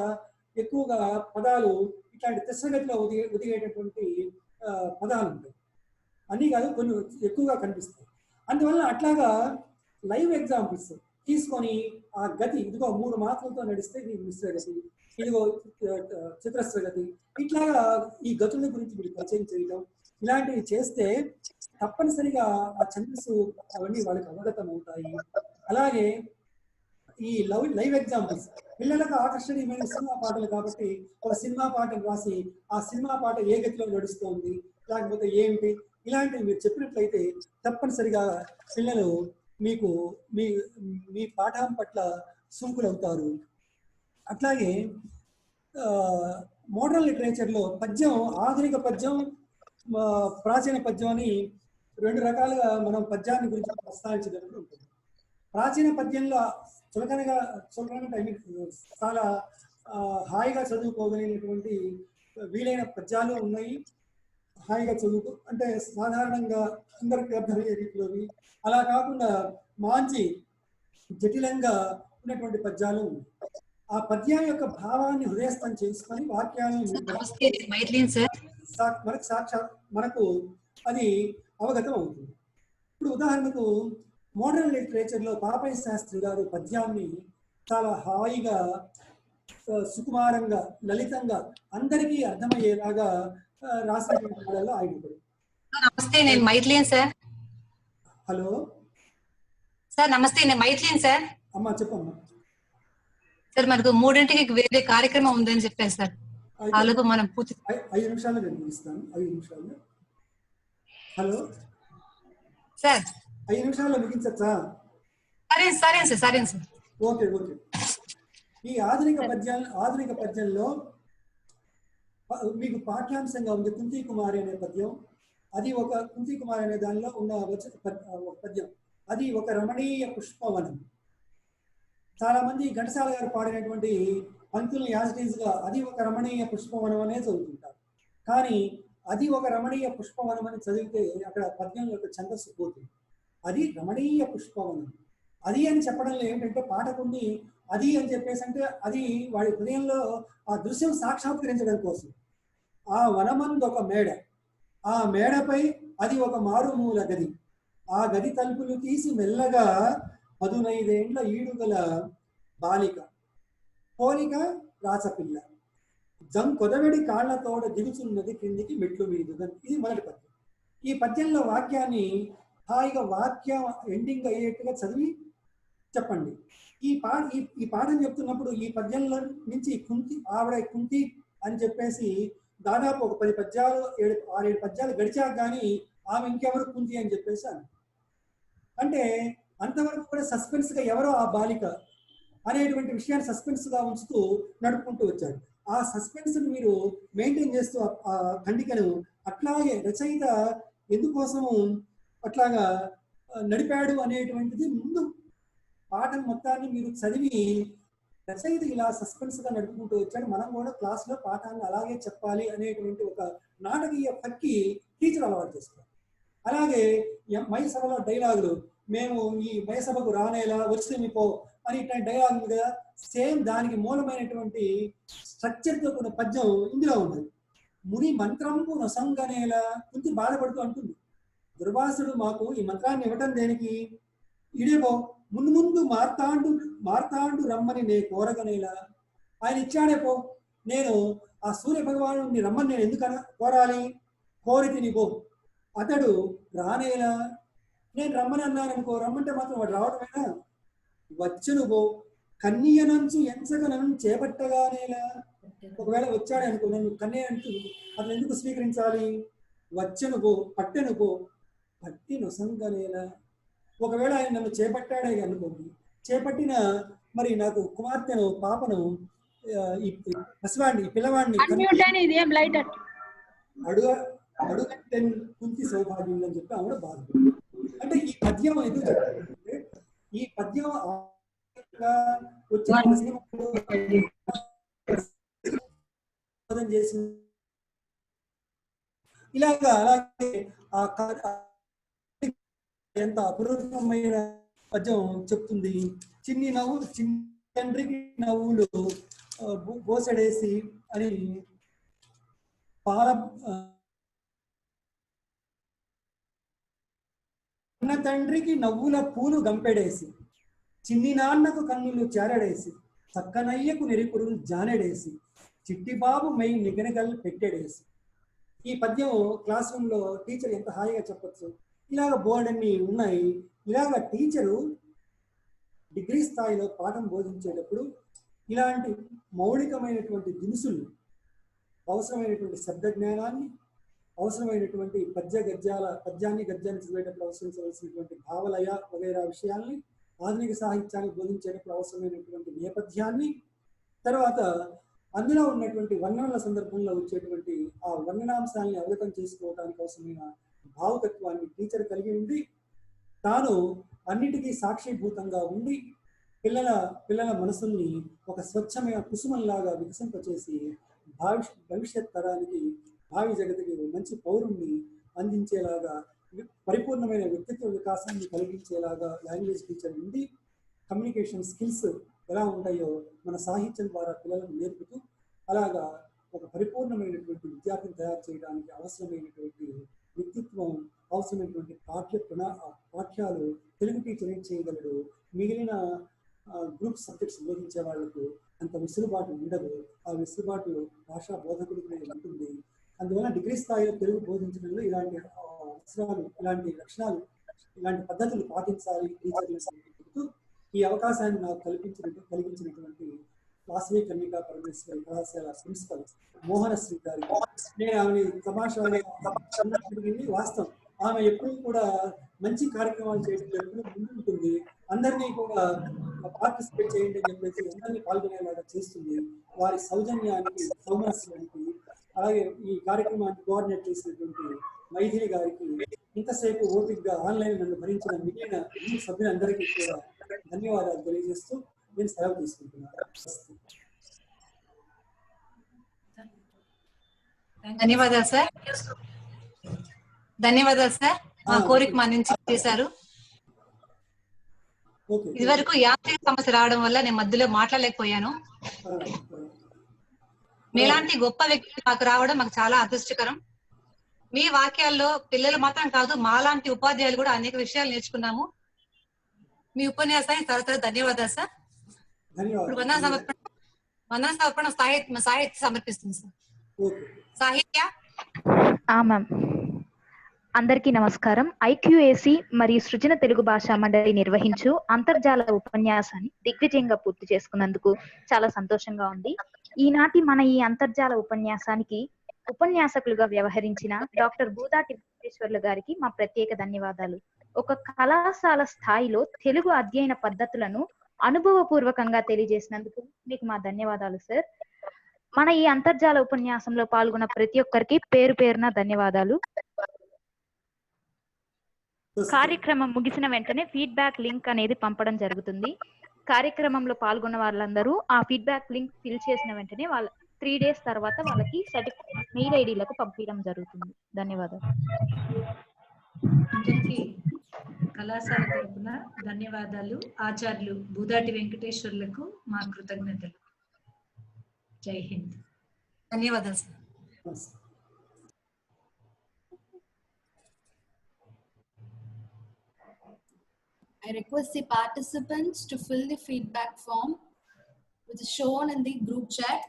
ఎక్కువగా పదాలు ఇట్లాంటి త్రిస్రగతిలో ఒదిగేటటువంటి పదాలు ఉంటాయి. అన్నీ కాదు, కొన్ని ఎక్కువగా కనిపిస్తాయి. అందువల్ల అట్లాగా లైవ్ ఎగ్జాంపుల్స్ తీసుకొని ఆ గతి, ఇదిగో 3 మాత్రలతో నడిస్తే ఇది మిశ్రగతి, ఇదిగో చతురస్రగతి, ఇట్లాగా ఈ గతుల గురించి మీరు పరిచయం చేయడం ఇలాంటివి చేస్తే తప్పనిసరిగా ఆ ఛందస్సు అవన్నీ వాళ్ళకి అవగతం అవుతాయి. అలాగే ఈ లైవ్ ఎగ్జాంపుల్స్ పిల్లలకు ఆకర్షణీయమైన సినిమా పాటలు కాబట్టి ఒక సినిమా పాటను రాసి ఆ సినిమా పాట ఏ గతిలో నడుస్తోంది లేకపోతే ఏమిటి ఇలాంటివి మీరు చెప్పినట్లయితే తప్పనిసరిగా పిల్లలు మీకు మీ పాఠం పట్ల సుముఖులవుతారు. అట్లాగే మోడర్న్ లిటరేచర్లో పద్యం, ఆధునిక పద్యం, ప్రాచీన పద్యం అని 2 రకాలుగా మనం పద్యాన్ని గురించి ప్రస్తావించినప్పుడు ఉంటుంది. ప్రాచీన పద్యంలో చులకనగా చాలా హాయిగా చదువుకోగలిగినటువంటి వీలైన పద్యాలు ఉన్నాయి, హాయిగా చదువుతూ అంటే సాధారణంగా అందరికి అర్థమయ్యే రీతిలోవి, అలా కాకుండా మంచి జటిలంగా ఉన్నటువంటి పద్యాలు ఉన్నాయి. ఆ పద్యం యొక్క భావాన్ని హృదయస్థం చేసుకొని వాక్యాలను నమస్తే మైథిలీన్ సార్. మనకు సాక్షాత్ మనకు అది అవగతం అవుతుంది. ఇప్పుడు ఉదాహరణకు మోడర్న్ లిటరేచర్లో పాపయ్య శాస్త్రి గారు పద్యాన్ని చాలా హాయిగా సుకుమారంగా లలితంగా అందరికీ అర్థమయ్యేలాగా రాసినటువంటి వాళ్ళలో ఆయన ఒకడు. నమస్తే, నేను మైథిలీన్ సార్. హలో సార్ నమస్తే, నేను మైథిలీన్ సార్. అమ్మా చెప్పమ్మా. సార్ మనకు 3ంటికి వేరే కార్యక్రమం ఉందని చెప్పారు సార్. అలాగే మనం పూర్తి 5 నిమిషాల్లో నేను ముగిస్తాను. 5 నిమిషాల్లో. హలో సార్ 5 నిమిషాల్లో ముగించచ్చా? సరే సార్, సరే సార్. Okay okay. ఈ ఆధునిక పద్యంలో మీకు పాఠ్యాంశంగా ఉంది కుంతి కుమారి అనే పద్యం. అది ఒక కుంతి కుమారి అనే దానిలో ఉన్న ఒక పద్యం. అది ఒక రమణీయ పుష్పవనం. చాలా మంది ఘంటసాల గారు పాడినటువంటి పంక్తులను యాజిటీజ్గా అది ఒక రమణీయ పుష్పవనం అనే చదువుతుంటారు. కానీ అది ఒక రమణీయ పుష్పవనం అని చదివితే అక్కడ పద్యం యొక్క ఛందస్సు పోతుంది. అది రమణీయ పుష్పవనం. అది అని చెప్పడంలో ఏమిటంటే పాఠకుడిని అది అని చెప్పేసి అంటే అది వాడి హృదయంలో ఆ దృశ్యం సాక్షాత్కరించడం కోసం. ఆ వనమందు ఒక మేడ, ఆ మేడపై అది ఒక మారుమూల గది, ఆ గది తలుపులు తీసి మెల్లగా 15 ఏండ్ల ఈడుగల బాలిక, పోలిక రాచపిల్ల, కొదవెడి కాళ్లతోడ దిగుచున్నది కిందికి మెట్లు మీదుగా. ఇది మొదటి పద్యం. ఈ పద్యంలో వాక్యాన్ని హాయిగా వాక్యం ఎండింగ్ అయ్యేట్టుగా చదివి చెప్పండి. ఈ పాఠం చెప్తున్నప్పుడు ఈ పద్యంలో నుంచి కుంతి అని చెప్పేసి దాదాపు ఒక 10 పద్యాలు 6-7 పద్యాలు గడిచాక కానీ ఆమె ఇంకెవరు కుంతి అని చెప్పేసి అంటే అంతవరకు కూడా సస్పెన్స్ గా ఎవరో ఆ బాలిక అనేటువంటి విషయాన్ని సస్పెన్స్ గా ఉంచుతూ నడుపుకుంటూ వచ్చాడు. ఆ సస్పెన్స్ ని మీరు మెయింటైన్ చేస్తూ ఆ ఖండికను అట్లాగే రచయిత ఎందుకోసము అట్లాగా నడిపాడు అనేటువంటిది ముందు పాఠం మొత్తాన్ని మీరు చదివి రచయిత ఇలా సస్పెన్స్ గా నడుపుకుంటూ వచ్చాడు, మనం కూడా క్లాస్ లో పాఠాన్ని అలాగే చెప్పాలి అనేటువంటి ఒక నాటకీయ పక్కి టీచర్ అలవాటు చేస్తారు. అలాగే మై సభలో డైలాగులు, మేము ఈ మై సభకు రానేలా వచ్చి మీకో అని ఇట్లాంటి డైలాగ్ కదా, సేమ్ దానికి మూలమైనటువంటి స్ట్రక్చర్ తో కూడిన పద్యం ఇందులో ఉంది. ముని మంత్రంపు నొసంగనేలా కుంతి బాధపడుతూ అంటుంది, దుర్వాసుడు మాకు ఈ మంత్రాన్ని ఇవ్వటం దేనికి, ఇడేపో ముందు ముందు మార్తాండు రమ్మని నే కోరగనేలా, ఆయన ఇచ్చాడే పో, నేను ఆ సూర్య భగవాను రమ్మని నేను ఎందుకన కోరాలి, కోరి తిని పో, అతడు రానేలా, నేను రమ్మని అన్నాను అనుకో, రమ్మంటే మాత్రం వాడు రావటమేనా, వచ్చును పో కన్యనంచు ఎంచక నన్ను చేపట్టగానేలా, ఒకవేళ వచ్చాడే అనుకో నన్ను కన్య అంటూ అతను ఎందుకు స్వీకరించాలి, వచ్చను పో పట్టెను పో పట్టి నొసంగనేలా, ఒకవేళ ఆయన నన్ను చేపట్టాడే అనుకోండి, చేపట్టిన మరి నాకు కుమార్తెను పాపను ఈ పసివాడిని పిల్లవాడిని అడుగంటే కుంతి సౌభాగ్యం అని చెప్పి ఆవిడ బాధ. అంటే ఈ పద్యం ఎందుకు చెప్తారంటే ఈ పద్యం చేసి ఇలాగా అలాగే ఎంత అపురూపమైన పద్యం చెప్తుంది. చిన్ని తండ్రికి నవ్వులు బోసడేసి అని అన్న తండ్రికి నవ్వుల పూలు గంపెడేసి, చిన్ని నాన్నకు కన్నులు చేరడేసి, చక్కనయ్యకు నెరిపురులు జానెడేసి, చిట్టిబాబు మై నిగనగల్ పెట్టెడేసి. ఈ పద్యం క్లాస్ రూమ్ లో టీచర్ ఎంత హాయిగా చెప్పచ్చు. ఇలాగ బోర్డు అన్ని ఉన్నాయి. ఇలాగ టీచరు డిగ్రీ స్థాయిలో పాఠం బోధించేటప్పుడు ఇలాంటి మౌలికమైనటువంటి దినుసులు, అవసరమైనటువంటి శబ్ద జ్ఞానాన్ని, అవసరమైనటువంటి పద్యాన్ని గద్యాన్ని చదివేటప్పుడు అవసరించవలసినటువంటి భావలయ వగైరా విషయాల్ని, ఆధునిక సాహిత్యాన్ని బోధించేటప్పుడు అవసరమైనటువంటి నేపథ్యాన్ని, తర్వాత అందులో ఉన్నటువంటి వర్ణనల సందర్భంలో వచ్చేటువంటి ఆ వర్ణనాంశాన్ని అవగతం చేసుకోవడానికి అవసరమైన భావుకత్వాన్ని టీచర్ కలిగి ఉండి, తాను అన్నిటికీ సాక్షిభూతంగా ఉండి పిల్లల మనసుల్ని ఒక స్వచ్ఛమైన కుసుమంలాగా వికసింపచేసి భవిష్యత్ తరానికి భావి జగతికి మంచి పౌరుణ్ణి అందించేలాగా పరిపూర్ణమైన వ్యక్తిత్వ వికాసాన్ని కలిగించేలాగా లాంగ్వేజ్ టీచర్ ఉండి కమ్యూనికేషన్ స్కిల్స్ ఎలా ఉంటాయో మన సాహిత్యం ద్వారా పిల్లలకు నేర్పుతూ అలాగా ఒక పరిపూర్ణమైనటువంటి విద్యార్థిని తయారు చేయడానికి అవసరమైనటువంటి వ్యక్తిత్వం, అవసరమైనటువంటి పాఠ్యాలు తెలుగు టీచర్ ఏం చేయగలడు, మిగిలిన గ్రూప్ సబ్జెక్ట్స్ బోధించే వాళ్ళకు అంత వెసులుబాటు ఉండదు. ఆ వెసులుబాటు భాషా బోధకుడికి ఉంటుంది. అందువల్ల డిగ్రీ స్థాయిలో తెలుగు బోధించడంలో ఇలాంటి అవసరాలు, ఇలాంటి లక్షణాలు, ఇలాంటి పద్ధతులు పాటించాలి టీచర్లు చెబుతూ ఈ అవకాశాన్ని నాకు కలిగించినటువంటి వాసవి కన్యకా పరమేశ్వరి కళాశాల ప్రిన్సిపల్ మోహనశ్రీ గారికి నేను ఆమె తమాషాగా వాస్తవం. ఆమె ఎప్పుడు కూడా మంచి కార్యక్రమాలు చేయడం ఎప్పుడు ముందుంటుంది. అందరినీ కూడా పార్టిసిపేట్ చేయండి అని చెప్పేసి అందరినీ పాల్గొనేలాగా చేస్తుంది. వారి సౌజన్యానికి, సౌమనస్యానికి, అలాగే ఈ కార్యక్రమాన్ని కోఆర్డినేట్ చేసినటువంటి మైథిలి గారికి, ఇంతసేపు ఓపికగా ఆన్లైన్ నన్ను భరించిన మిగిలిన సభ్యులందరికీ కూడా ధన్యవాదాలు తెలియజేస్తూ నేను సెలవు తీసుకుంటున్నాను. ధన్యవాదాలు సార్. ధన్యవాదాలు సార్, మా కోరిక మన్నించి చేశారు. ఇది వరకు యాంత్రిక సమస్య రావడం వల్ల నేను మధ్యలో మాట్లాడలేకపోయాను. మీలాంటి గొప్ప వ్యక్తి నాకు రావడం మాకు చాలా అదృష్టకరం. మీ వాక్యాల్లో పిల్లలు మాత్రం కాదు, మాలాంటి ఉపాధ్యాయులు కూడా అనేక విషయాలు నేర్చుకున్నాము. మీ ఉపన్యాసానికి తరతర ధన్యవాదాలు సార్. ఇప్పుడు వందన సమర్పణ సాహిత్య సమర్పిస్తుంది సార్. సాహిత్య. మ్యామ్, అందరికీ నమస్కారం. ఐక్యూఏసి మరియు సృజన తెలుగు భాషా మండలి నిర్వహించు అంతర్జాల ఉపన్యాసాన్ని దిగ్విజయంగా పూర్తి చేసుకున్నందుకు చాలా సంతోషంగా ఉంది. ఈనాటి మన ఈ అంతర్జాల ఉపన్యాసానికి ఉపన్యాసకులుగా వ్యవహరించిన డాక్టర్ బూదాటి వెంకటేశ్వర్లు గారికి మా ప్రత్యేక ధన్యవాదాలు. ఒక కళాశాల స్థాయిలో తెలుగు అధ్యయన పద్ధతులను అనుభవపూర్వకంగా తెలియజేసినందుకు మీకు మా ధన్యవాదాలు సార్. మన ఈ అంతర్జాల ఉపన్యాసంలో పాల్గొన్న ప్రతి ఒక్కరికి పేరు పేరున ధన్యవాదాలు. కార్యక్రమం ముగిసిన వెంటనే ఫీడ్బ్యాక్ లింక్ అనేది పంపడం జరుగుతుంది. కార్యక్రమంలో పాల్గొన్న వాళ్ళందరూ ఆ ఫీడ్బ్యాక్ లింక్ ఫిల్ చేసిన వెంటనే వాళ్ళ 3 days తర్వాత వాళ్ళకి సర్టిఫికేట్ మెయిల్ ఐడీలకు పంపించడం జరుగుతుంది. ధన్యవాదాలు. అందరికీ కళాశాల తరపున ధన్యవాదాలు. ఆచార్యులు బూదాటి వెంకటేశ్వర్లకు మా కృతజ్ఞతలు. జై హింద్. ధన్యవాదాలు sir. I request the participants to fill the feedback form which is shown in the group chat.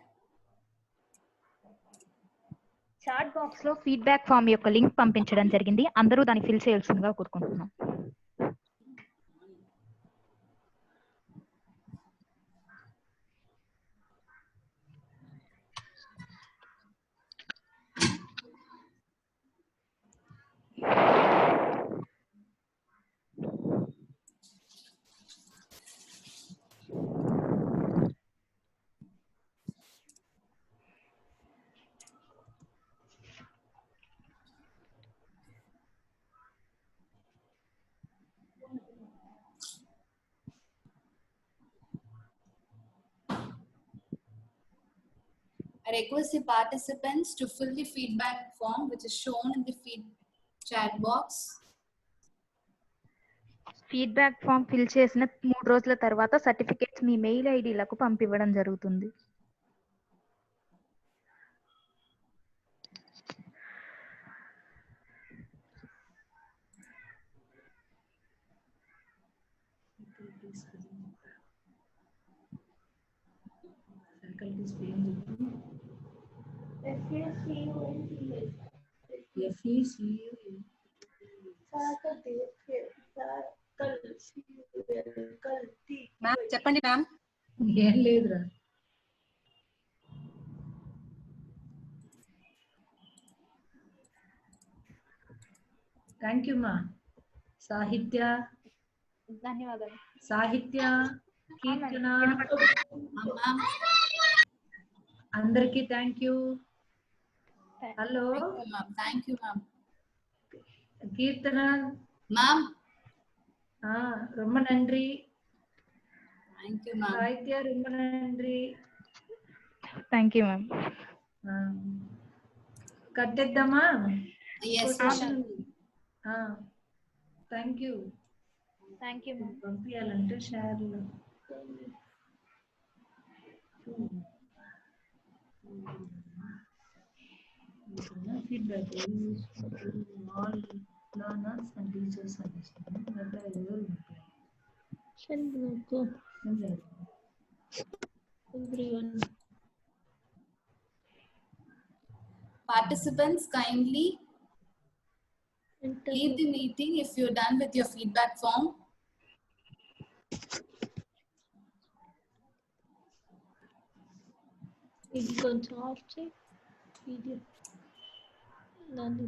Chat box లో ఫీడ్బ్యాక్ ఫామ్ యొక్క లింక్ పంపించడం జరిగింది. అందరూ దాన్ని ఫిల్ చేయాల్సిందిగా కోరుకుంటున్నాం. I request the participants to fill the feedback form which is shown in the chat box. Feedback form fill చేసిన 3 రోజుల తర్వాత సర్టిఫికేట్స్ మీ మెయిల్ ఐడీలకు పంపివ్వడం జరుగుతుంది. మ్యామ్ చెప్పండి మ్యామ్. ఏం లేదురా. థ్యాంక్ యూ మా. సాహిత్య. ధన్యవాదాలు. సాహిత్య, కీర్తన, అందరికీ thank you. Hello. Thank you ma'am. Keerthana Ma'am. ரொம்ப நன்றி. Thank you ma'am. சாகித்யா ரொம்ப நன்றி. Thank you ma'am. కట్టేద్దామా? Yes, thank you. Thank you ma'am. పంపించాలంటే షేర్లు feedback all learners and teachers participants kindly leave the meeting if you're done with your feedback form. ఇది కొంచెం of చేయి వీడియో దాని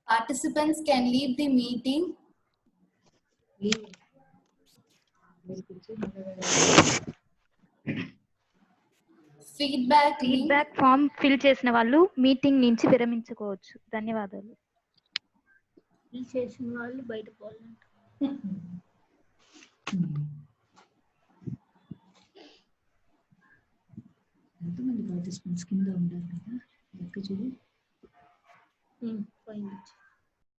Participants can leave the meeting. Feedback form fill చేసిన వాళ్ళు meeting నుంచి విరమించుకోవచ్చు. ధన్యవాదాలు. ఫిల్ చేసిన వాళ్ళు బయట పోవాలంట. ఎంతమంది పార్టిసిపెంట్స్ కింద ఉంటారు కదా, లెక్క చూడు. పైన